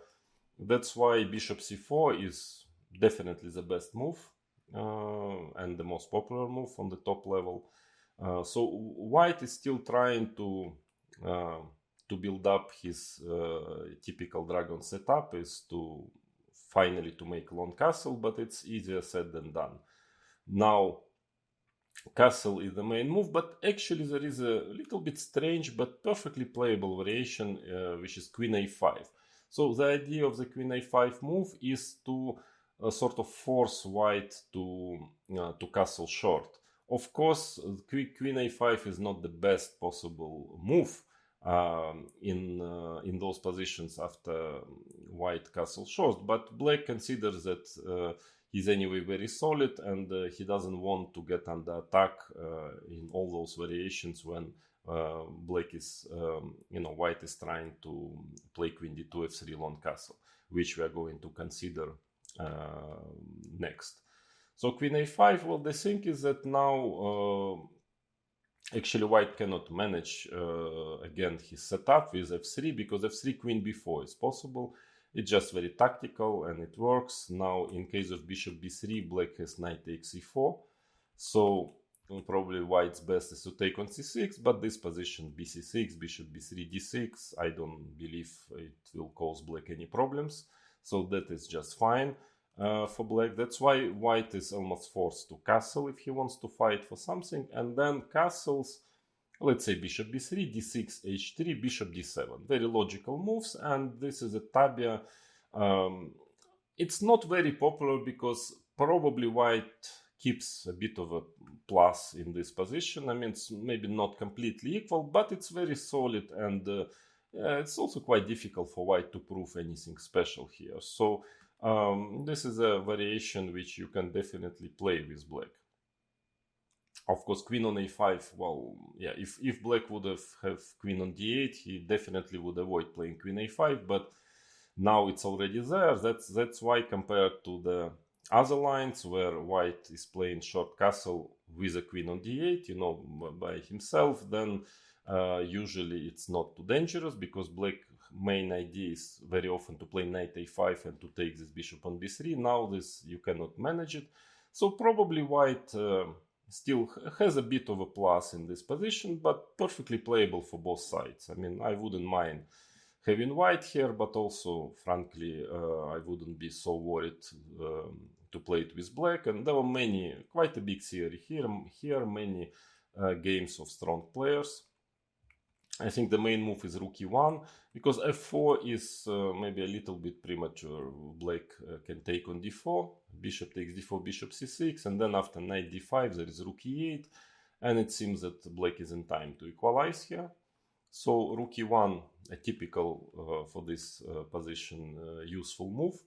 That's why bishop c4 is definitely the best move and the most popular move on the top level. So white is still trying to build up his typical dragon setup, is to finally to make long castle, but it's easier said than done. Now castle is the main move, but actually there is a little bit strange but perfectly playable variation, which is queen a5. So the idea of the queen a5 move is to sort of force white to castle short. Of course, queen a5 is not the best possible move in those positions after white castle short, but black considers that he's anyway very solid, and he doesn't want to get under attack in all those variations when black is, white is trying to play queen d2, f3 long castle, which we are going to consider next. So queen a5, well, the thing is that now Actually, white cannot manage again his setup with f3 because f3 queen b4 is possible. It's just very tactical and it works. Now, in case of bishop b3, black has knight takes e4. So probably white's best is to take on c6, but this position bc6, bishop b3, d6, I don't believe it will cause black any problems. So that is just fine for black. That's why white is almost forced to castle if he wants to fight for something. And then castles, let's say bishop b3, d6, h3, bishop d7. Very logical moves, and this is a tabia. It's not very popular because probably white keeps a bit of a plus in this position. I mean, it's maybe not completely equal, but it's very solid, and it's also quite difficult for white to prove anything special here. So this is a variation which you can definitely play with black. Of course, queen on a5, well, yeah, if black would have queen on d8, he definitely would avoid playing queen a5, but now it's already there. That's why, compared to the other lines where white is playing short castle with a queen on d8, you know, by himself, then usually it's not too dangerous, because black main idea is very often to play knight a5 and to take this bishop on b3. Now this you cannot manage it, so probably white still has a bit of a plus in this position, but perfectly playable for both sides. I mean, I wouldn't mind having white here, but also, frankly, I wouldn't be so worried to play it with black. And there were quite a big theory here, many games of strong players. I think the main move is rook e1, because f4 is maybe a little bit premature. Black can take on d4, bishop takes d4, bishop c6, and then after knight d5 there is rook e8, and it seems that black is in time to equalize here. So rook e1, a typical for this position useful move,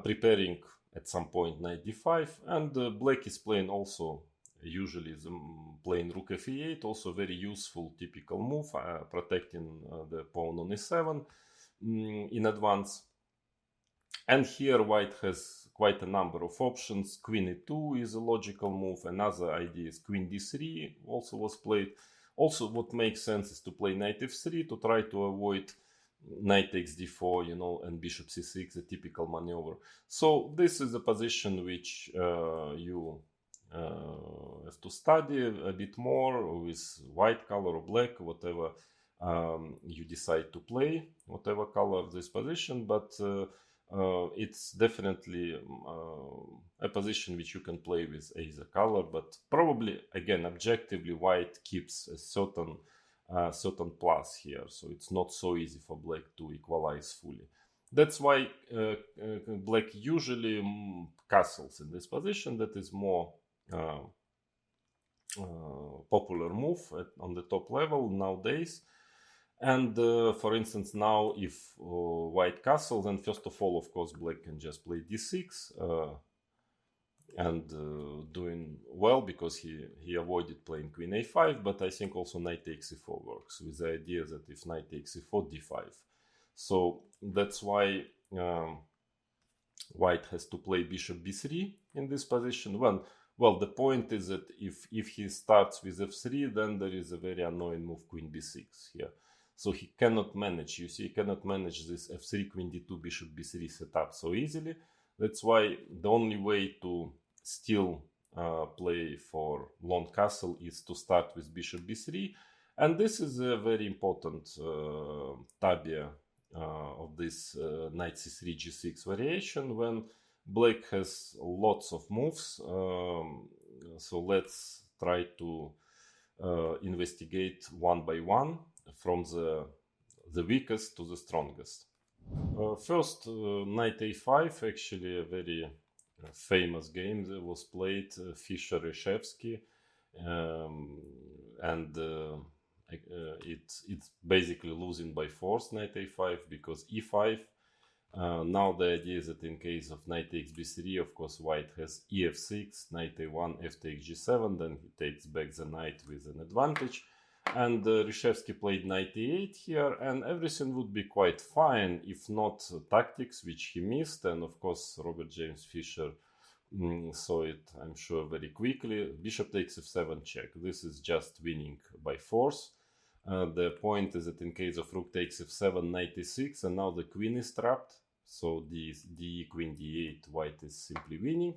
preparing at some point knight d5, and black is playing also usually playing rook f8, also very useful typical move, protecting the pawn on e7 in advance. And here white has quite a number of options. Queen e2 is a logical move. Another idea is queen d3 also was played. Also, what makes sense is to play knight f3 to try to avoid knight takes d4, you know, and bishop c6, a typical maneuver. So this is a position which you have to study a bit more with white color or black, whatever you decide to play, whatever color of this position, but it's definitely a position which you can play with either color, but probably, again, objectively, white keeps a certain plus here, so it's not so easy for black to equalize fully. That's why black usually castles in this position. That is more popular move on the top level nowadays. And for instance, now if white castles, then first of all, of course, black can just play d6 and doing well, because he avoided playing queen a5, but I think also knight takes e4 works, with the idea that if knight takes e4, d5. So that's why white has to play bishop b3 in this position. Well, the point is that if he starts with f3, then there is a very annoying move queen b6 here. So he cannot manage, you see, he cannot manage this f3, queen d2, bishop b3 setup so easily. That's why the only way to still play for long castle is to start with bishop b3. And this is a very important tabia of this knight c3, g6 variation, when black has lots of moves. So let's try to investigate one by one from the weakest to the strongest. First, knight a5, actually a very famous game that was played, Fischer-Reshevsky, and it's basically losing by force, knight a5, because e5. Now the idea is that in case of knight takes b3, of course, white has ef6, knight a1, f takes g7, then he takes back the knight with an advantage. And Reshevsky played knight e8 here, and everything would be quite fine if not tactics, which he missed. And of course, Robert James Fischer saw it, I'm sure, very quickly. Bishop takes f7 check. This is just winning by force. The point is that in case of rook takes f7, knight e6, and now the queen is trapped. So d queen d8, white is simply winning.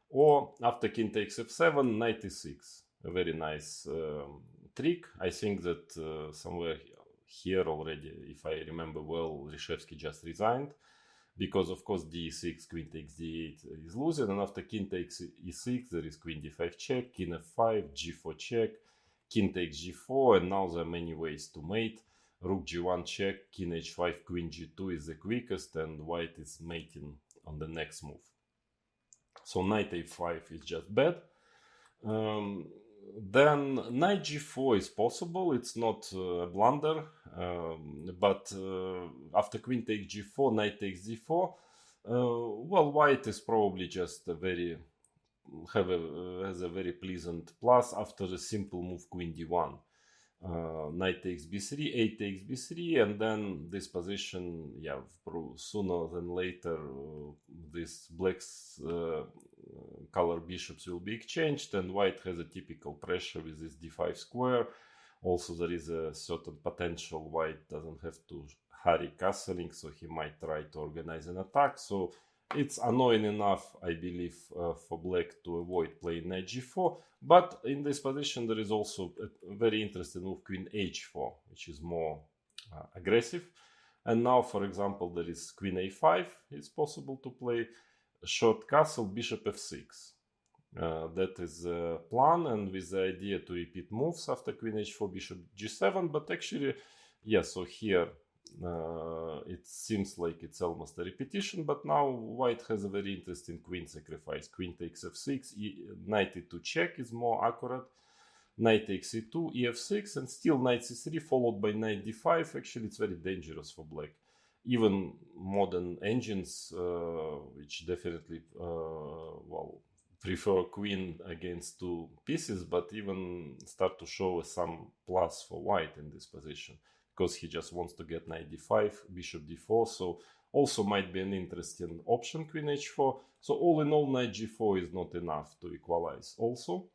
Or after king takes f7, knight e6. A very nice trick. I think that somewhere here already, if I remember well, Rishevsky just resigned. Because of course d6, queen takes d8 is losing, and after king takes e6, there is queen d5 check, king f5, g4 check, king takes g4, and now there are many ways to mate. Rook g1 check, king h5, queen g2 is the quickest, and white is mating on the next move. So knight a5 is just bad. Then knight g4 is possible, it's not a blunder, but after queen takes g4, knight takes d4, well, white is probably just a very has a very pleasant plus after the simple move queen d1. Knight takes b3, a takes b3, and then this position, yeah, sooner than later, this black's color bishops will be exchanged, and white has a typical pressure with this d5 square. Also, there is a certain potential white doesn't have to hurry castling, so he might try to organize an attack. So it's annoying enough, I believe, for black to avoid playing knight g4. But in this position, there is also a very interesting move, queen h4, which is more aggressive. And now, for example, there is queen a5. It's possible to play a short castle, bishop f6. That is a plan, and with the idea to repeat moves after queen h4, bishop g7. But actually, yeah, so here it seems like it's almost a repetition, but now white has a very interesting queen sacrifice. Queen takes f6, knight e2 check is more accurate, knight takes e2, ef6, and still knight c3 followed by knight d5. Actually, it's very dangerous for black. Even modern engines, which definitely well, prefer queen against two pieces, but even start to show some plus for white in this position, because he just wants to get knight d5, bishop d4, so also might be an interesting option, queen h4. So all in all, knight g4 is not enough to equalize. Also,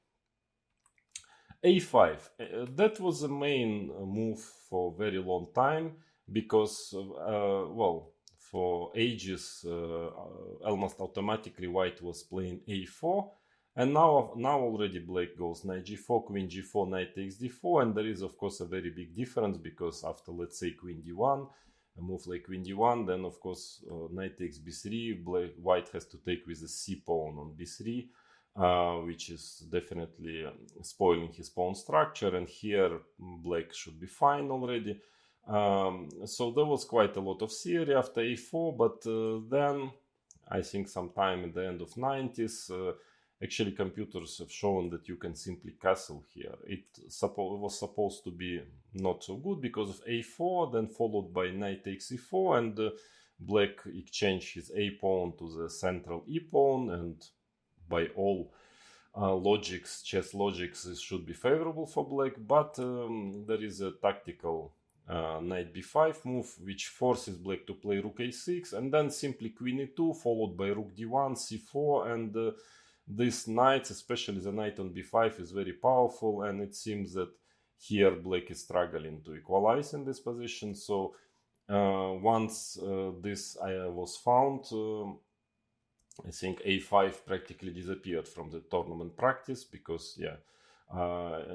a5, that was the main move for a very long time, because, well, for ages, almost automatically white was playing a4. And now already black goes knight g4, queen g4, knight takes d4, and there is of course a very big difference, because after, let's say, queen d1, a move like queen d1, then of course knight takes b3, white has to take with the c pawn on b3, which is definitely spoiling his pawn structure, and here black should be fine already. So there was quite a lot of theory after a4, but then I think sometime in the end of 90s, actually computers have shown that you can simply castle here. It was supposed to be not so good because of a4, then followed by knight takes e4, and black exchanged his a pawn to the central e pawn, and by all logics, chess logics, this should be favorable for black, but there is a tactical knight b5 move which forces black to play rook a6, and then simply queen e2 followed by rook d1, c4, and this knight, especially the knight on b5, is very powerful, and it seems that here black is struggling to equalize in this position. So once this was found, I think a5 practically disappeared from the tournament practice, because yeah,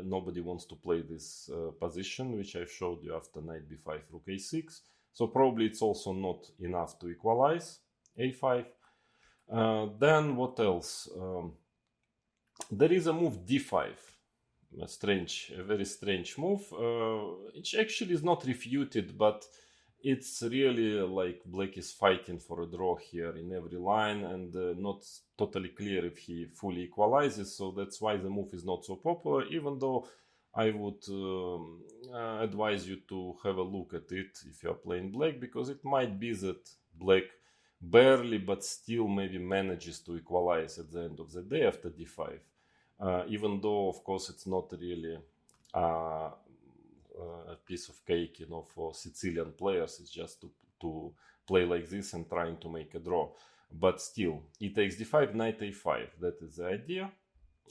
nobody wants to play this position, which I showed you after knight b5, rook a6. So probably it's also not enough to equalize a5. Then what else? There is a move d5, a very strange move, which actually is not refuted, but it's really like black is fighting for a draw here in every line, and not totally clear if he fully equalizes, so that's why the move is not so popular, even though I would advise you to have a look at it if you are playing black, because it might be that black barely but still maybe manages to equalize at the end of the day after d5, even though of course it's not really a piece of cake, you know, for Sicilian players. It's just to play like this and trying to make a draw. but still, e takes d5, knight a5. That is the idea.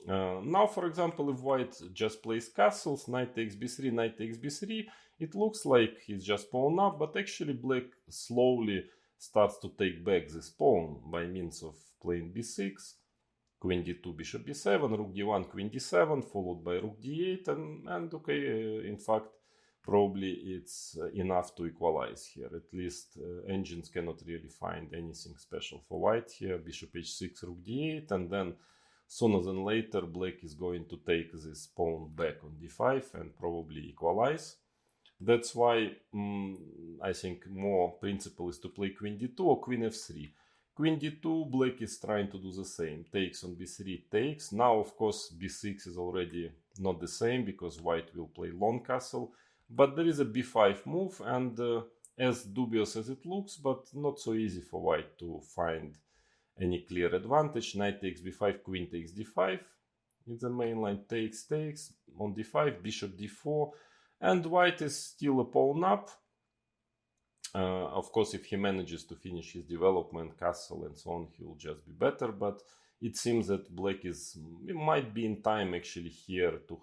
Now, for example, if white just plays castles, knight takes b3, knight takes b3, it looks like he's just pawn up, but actually black slowly starts to take back this pawn by means of playing b6, queen d2, bishop b7, rook d1, queen d7, followed by rook d8, and okay, in fact, probably it's enough to equalize here. At least engines cannot really find anything special for white here. Bishop h6, rook d8, and then sooner than later black is going to take this pawn back on d5 and probably equalize. That's why I think more principle is to play queen d2 or queen f3. Queen d2, black is trying to do the same. Takes on b3, takes. Now, of course, b6 is already not the same because white will play long castle. But there is a b5 move, and as dubious as it looks, but not so easy for white to find any clear advantage. Knight takes b5, queen takes d5. In the main line, takes on d5, bishop d4, and white is still a pawn up. Of course, if he manages to finish his development, castle and so on, he will just be better. But it seems that black might be in time actually here to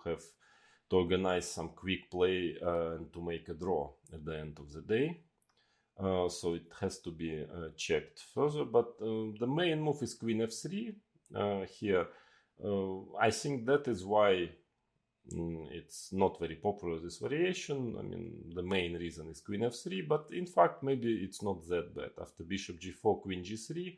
organize some quick play and to make a draw at the end of the day. So it has to be checked further. But the main move is queen f3 here. I think that is why it's not very popular, this variation. I mean, the main reason is queen f3, but in fact maybe it's not that bad. After bishop g4, queen g3,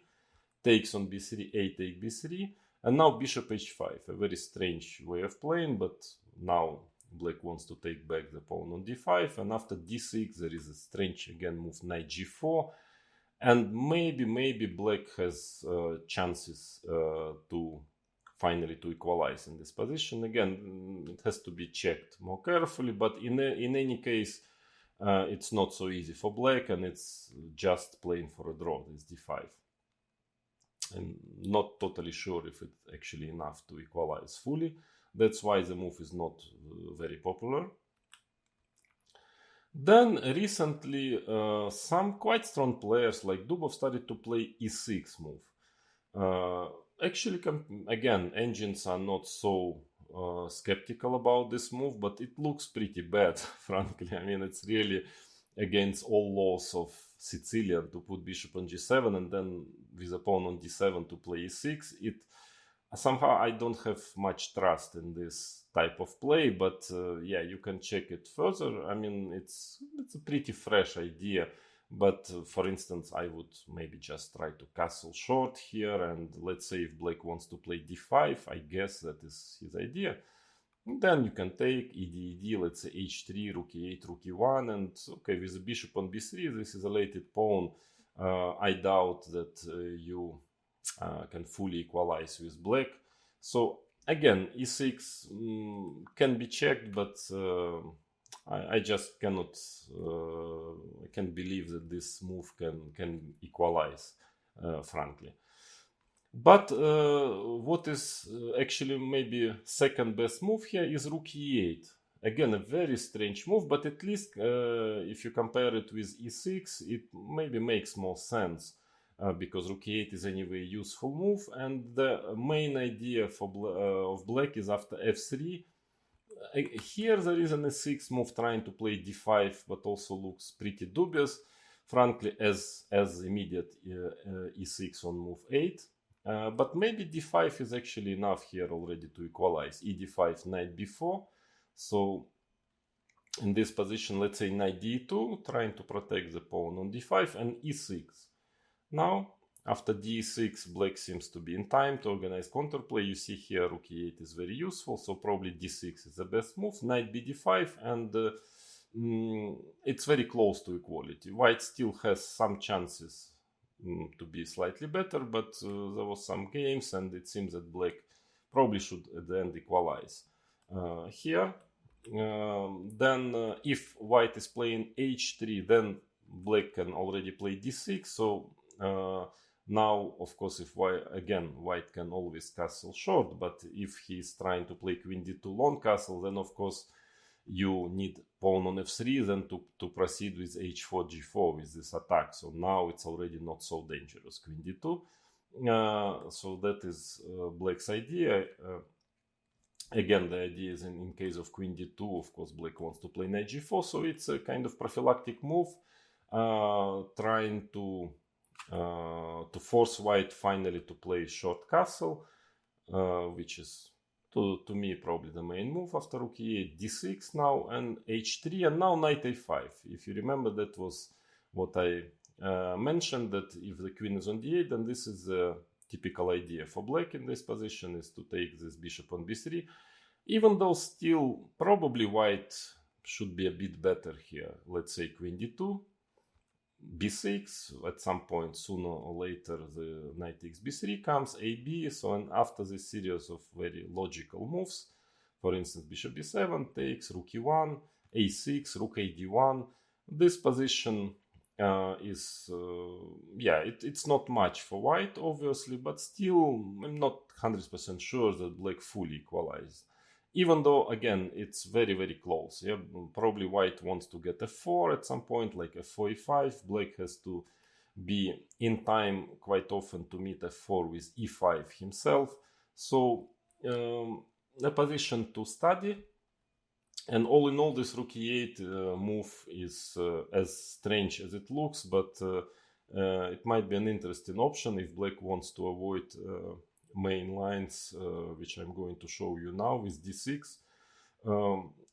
takes on b3, a take b3, and now bishop h5. A very strange way of playing, but now black wants to take back the pawn on d5, and after d6 there is a strange again move, knight g4, and maybe black has chances to finally to equalize in this position. Again, it has to be checked more carefully, but in any case it's not so easy for black, and it's just playing for a draw, this d5. I'm not totally sure if it's actually enough to equalize fully. That's why the move is not very popular. Then recently some quite strong players like Dubov started to play e6 move. Actually, again, engines are not so skeptical about this move, but it looks pretty bad, frankly. I mean, it's really against all laws of Sicilian to put bishop on g7 and then with a pawn on d7 to play e6. Somehow I don't have much trust in this type of play, but yeah, you can check it further. I mean, it's a pretty fresh idea, but for instance, I would maybe just try to castle short here, and let's say if black wants to play d5, I guess that is his idea. Then you can take ed, let's say h3, rook e8, rook e1, and okay, with the bishop on b3, this is a lated pawn. I doubt that you can fully equalize with black. So again, e6 can be checked, but I just cannot I can't believe that this move can equalize, frankly. But what is actually maybe second best move here is rook e8. Again, a very strange move, but at least if you compare it with e6, it maybe makes more sense. Because rook e8 is anyway a useful move, and the main idea of black is after f3. Here there is an e6 move trying to play d5, but also looks pretty dubious, frankly, as immediate e6 on move 8. But maybe d5 is actually enough here already to equalize. ed5, knight b4. So in this position, let's say knight d2, trying to protect the pawn on d5, and e6. Now, after d6, black seems to be in time to organize counterplay. You see here rook e8 is very useful, so probably d6 is the best move. Knight bd5, and it's very close to equality. White still has some chances to be slightly better, but there was some games, and it seems that black probably should at the end equalize here. Then if white is playing h3, then black can already play d6. So now, of course, if white can always castle short, but if he's trying to play queen d2 long castle, then of course you need pawn on f3, then to proceed with h4, g4 with this attack. So now it's already not so dangerous. Queen d2. So that is black's idea. Again, the idea is in case of queen d2, of course, black wants to play knight g4. So it's a kind of prophylactic move, trying to force white finally to play short castle, which is to me probably the main move after rook e8, d6 now, and h3, and now knight a5. If you remember, that was what I mentioned, that if the queen is on d8, then this is a typical idea for black in this position, is to take this bishop on b3, even though still probably white should be a bit better here. Let's say queen d2, b6, at some point sooner or later the knight takes b3 comes, ab, so and after this series of very logical moves, for instance bishop b7 takes, rook e1, a6, rook a d1, this position is it's not much for white obviously, but still I'm not 100% sure that black fully equalized. Even though, again, it's very, very close. Yeah, probably white wants to get f4 at some point, like f4, e5. Black has to be in time quite often to meet f4 with e5 himself. So, a position to study. And all in all, this rook e8 move is as strange as it looks, but it might be an interesting option if black wants to avoid main lines, which I'm going to show you now with d6.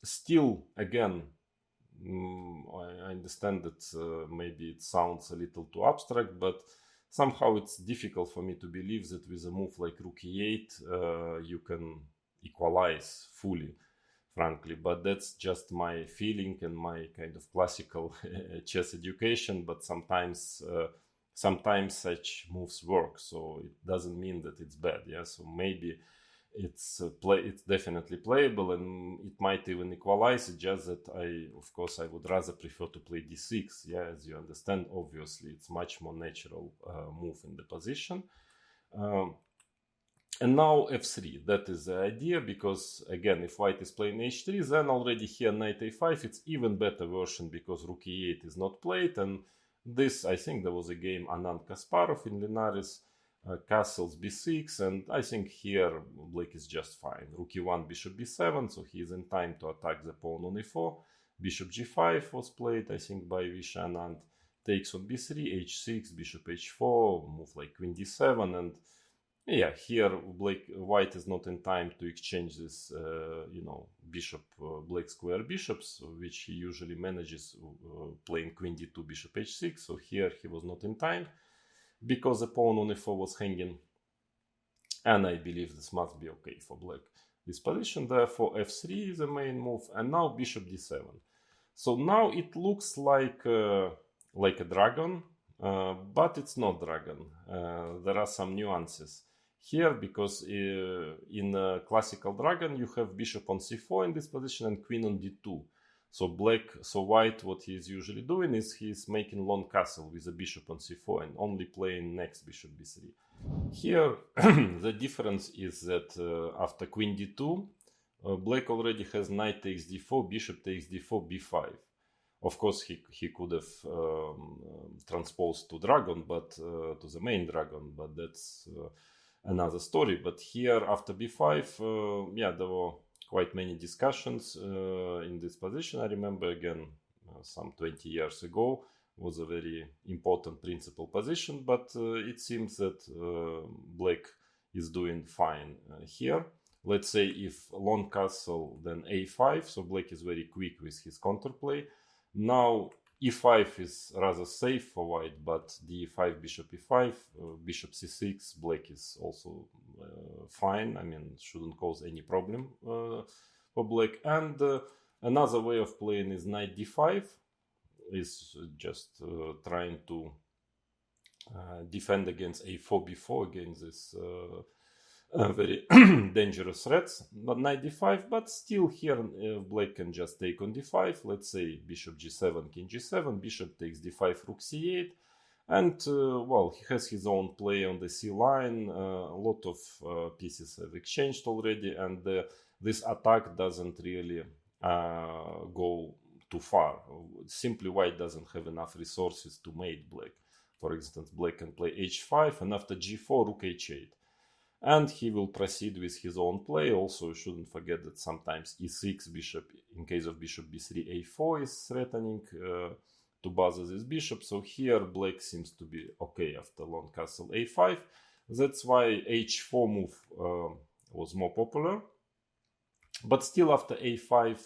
Still, again, I understand that maybe it sounds a little too abstract, but somehow it's difficult for me to believe that with a move like rook e8 you can equalize fully, frankly. But that's just my feeling and my kind of classical chess education. But sometimes such moves work, so it doesn't mean that it's bad. Yeah, so maybe it's definitely playable, and it might even equalize. It's just that I would rather prefer to play d6. Yeah, as you understand, obviously it's much more natural move in the position. And now f3, that is the idea, because again, if white is playing h3, then already here knight a5, it's even better version because rook e8 is not played. And this, I think there was a game Anand Kasparov in Linares, castles b6, and I think here black is just fine. Rook e1, bishop b7, so he is in time to attack the pawn on e4. Bishop g5 was played, I think, by Vishy Anand. Takes on b3, h6, bishop h4, move like queen d7, and yeah, here white is not in time to exchange this, bishop, black square bishops, which he usually manages playing queen d2, bishop h6. So here he was not in time because the pawn on e4 was hanging, and I believe this must be okay for black. This position, therefore f3 is the main move, and now bishop d7. So now it looks like a dragon, but it's not dragon. There are some nuances here, because in a classical dragon you have bishop on c4 in this position and queen on d2. So white, what he is usually doing is he is making long castle with a bishop on c4 and only playing next bishop b3. Here the difference is that after queen d2, black already has knight takes d4, bishop takes d4, b5. Of course, he could have transposed to dragon, but to the main dragon, but that's another story. But here after b5, there were quite many discussions in this position. I remember again some 20 years ago was a very important principal position, but it seems that black is doing fine here. Let's say if long castle, then a5, so black is very quick with his counterplay. Now e5 is rather safe for white, but d5, bishop e5, bishop c6, black is also fine. I mean, shouldn't cause any problem for black. And another way of playing is knight d5, is just trying to defend against a4, b4, against this very dangerous threats. But knight d5, but still here black can just take on d5. Let's say bishop g7, king g7, bishop takes d5, rook c8, and he has his own play on the c line. A lot of pieces have exchanged already, and this attack doesn't really go too far. Simply white doesn't have enough resources to mate black. For instance, black can play h5 and after g4 rook h8. And he will proceed with his own play. Also, you shouldn't forget that sometimes e6 bishop, in case of bishop b3, a4 is threatening to bother this bishop. So here black seems to be okay after long castle a5. That's why h4 move was more popular. But still after a5,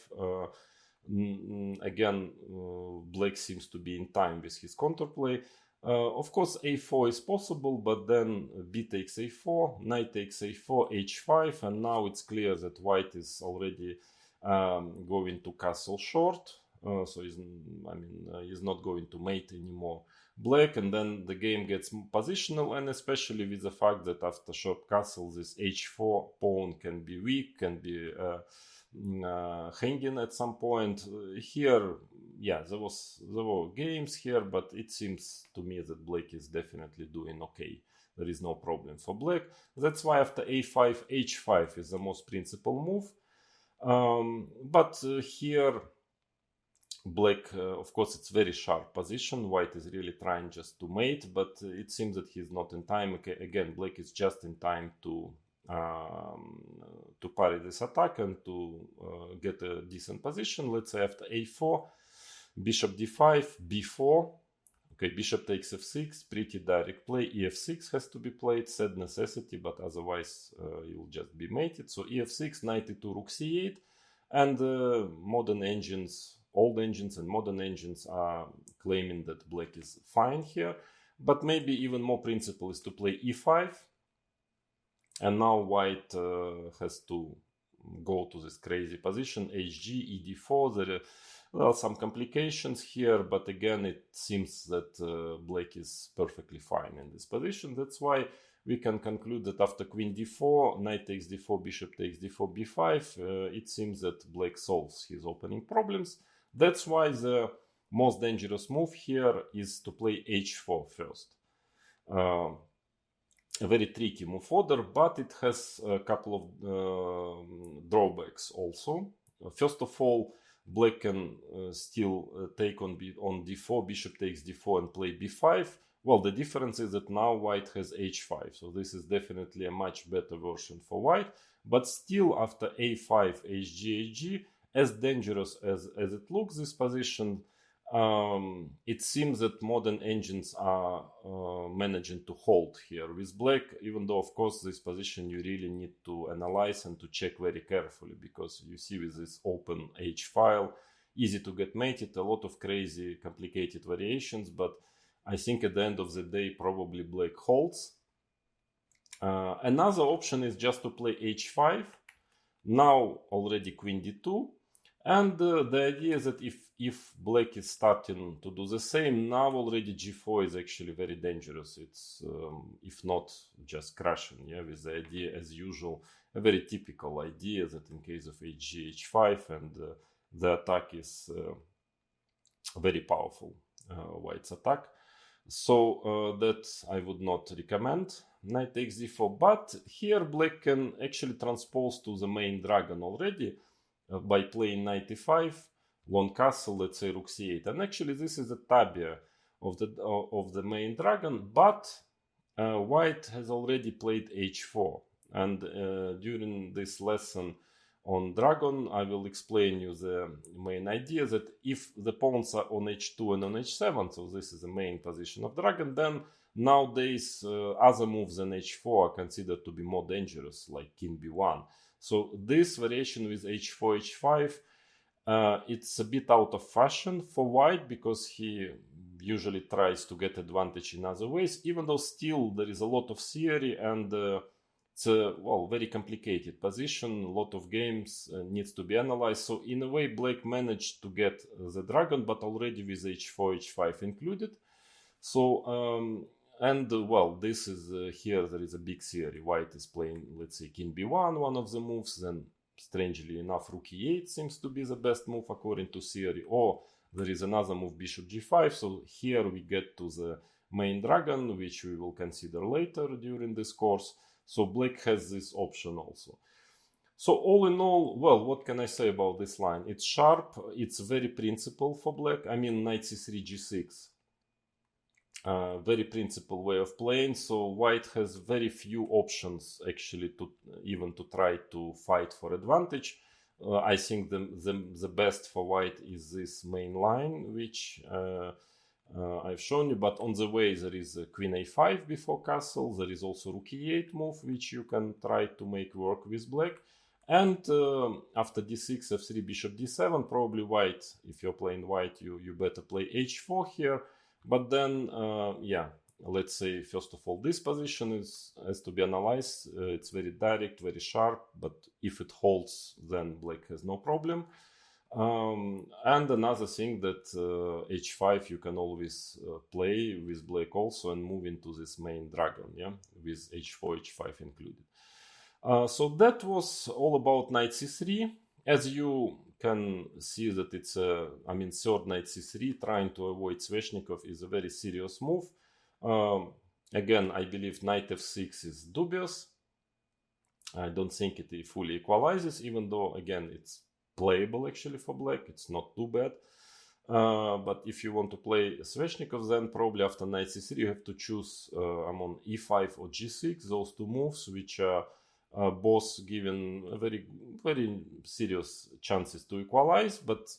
again, black seems to be in time with his counterplay. Of course, a4 is possible, but then b takes a4, knight takes a4, h5, and now it's clear that white is already going to castle short. So he's not going to mate anymore black, and then the game gets positional, and especially with the fact that after short castle, this h4 pawn can be weak, can be hanging at some point. Here, yeah, there were games here, but it seems to me that black is definitely doing okay. There is no problem for black. That's why after a5, h5 is the most principal move. But here, black, of course, it's very sharp position. White is really trying just to mate, but it seems that he's not in time. Okay, again, black is just in time to parry this attack and to get a decent position. Let's say after a4, bishop d5, b4. Okay, bishop takes f6, pretty direct play. ef6 has to be played, sad necessity, but otherwise you'll just be mated. So ef6, knight e2, rook c8, and modern engines, old engines and modern engines are claiming that black is fine here. But maybe even more principle is to play e5. And now white has to go to this crazy position, hg, ed4. There are some complications here, but again, it seems that black is perfectly fine in this position. That's why we can conclude that after queen d4, knight takes d4, bishop takes d4, b5, it seems that black solves his opening problems. That's why the most dangerous move here is to play h4 first. A very tricky move order, but it has a couple of drawbacks also. First of all, black can still take on d4, bishop takes d4 and play b5. Well, the difference is that now white has h5, so this is definitely a much better version for white. But still, after a5, hg, hg, as dangerous as it looks, this position, it seems that modern engines are managing to hold here. With black, even though of course this position you really need to analyze and to check very carefully, because you see with this open H file, easy to get mated, a lot of crazy complicated variations, but I think at the end of the day probably black holds. Another option is just to play h5, now already queen d2, and the idea is that if black is starting to do the same, now already g4 is actually very dangerous. It's if not just crushing, yeah, with the idea as usual, a very typical idea that in case of hg, h5, and the attack is very powerful, white's attack. So that I would not recommend. Knight takes d4, but here black can actually transpose to the main dragon already by playing knight e5, long castle, let's say rook c8, and actually this is the tabia of the main dragon. But white has already played h4, and during this lesson on dragon I will explain you the main idea that if the pawns are on h2 and on h7, so this is the main position of dragon, then nowadays other moves than h4 are considered to be more dangerous, like king b1. So this variation with h4, h5, it's a bit out of fashion for white, because he usually tries to get advantage in other ways, even though still there is a lot of theory, and it's a very complicated position. A lot of games needs to be analyzed. So in a way, black managed to get the dragon, but already with h4, h5 included. So this is here there is a big theory. White is playing, let's say, king b1, one of the moves. Then, strangely enough, rook e8 seems to be the best move according to theory. Or there is another move, bishop g5. So here we get to the main dragon, which we will consider later during this course. So black has this option also. So all in all, well, what can I say about this line? It's sharp, it's very principal for black. I mean, knight c3, g6. Very principal way of playing. So white has very few options actually to even to try to fight for advantage. I think the best for white is this main line, which I've shown you. But on the way there is a queen a5 before castle. There is also rook e8 move, which you can try to make work with black. And after d6, f3, bishop d7, probably white, if you're playing white, you better play h4 here. But then, yeah, let's say, first of all, this position has to be analyzed. It's very direct, very sharp, but if it holds, then black has no problem. And another thing that h5 you can always play with black also and move into this main dragon, yeah, with h4, h5 included. So that was all about knight c3. As you can see that it's a, I mean, third knight c3, trying to avoid Sveshnikov is a very serious move. Again, I believe knight f6 is dubious. I don't think it fully equalizes, even though, again, it's playable actually for black. It's not too bad. But if you want to play Sveshnikov, then probably after knight c3 you have to choose among e5 or g6, those two moves, which are both given very serious chances to equalize, but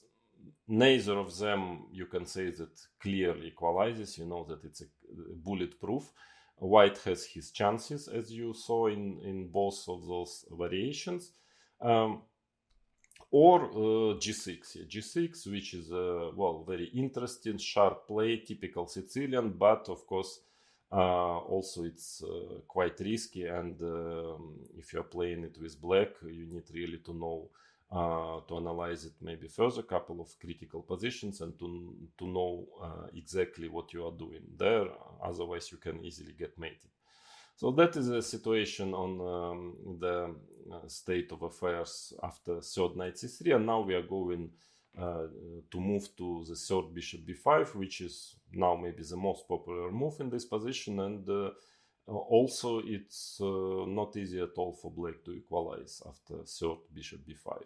neither of them you can say that clearly equalizes. You know that it's a bulletproof. White has his chances, as you saw in both of those variations. Or g6, yeah, g6, which is a, well, very interesting, sharp play, typical Sicilian, but of course also it's quite risky, and if you're playing it with black, you need really to know to analyze it maybe further, couple of critical positions, and to know exactly what you are doing there. Otherwise you can easily get mated. So that is a situation on the state of affairs after third knight c3, and now we are going to move to the third bishop b5, which is now maybe the most popular move in this position, and also it's not easy at all for black to equalize after third bishop b5.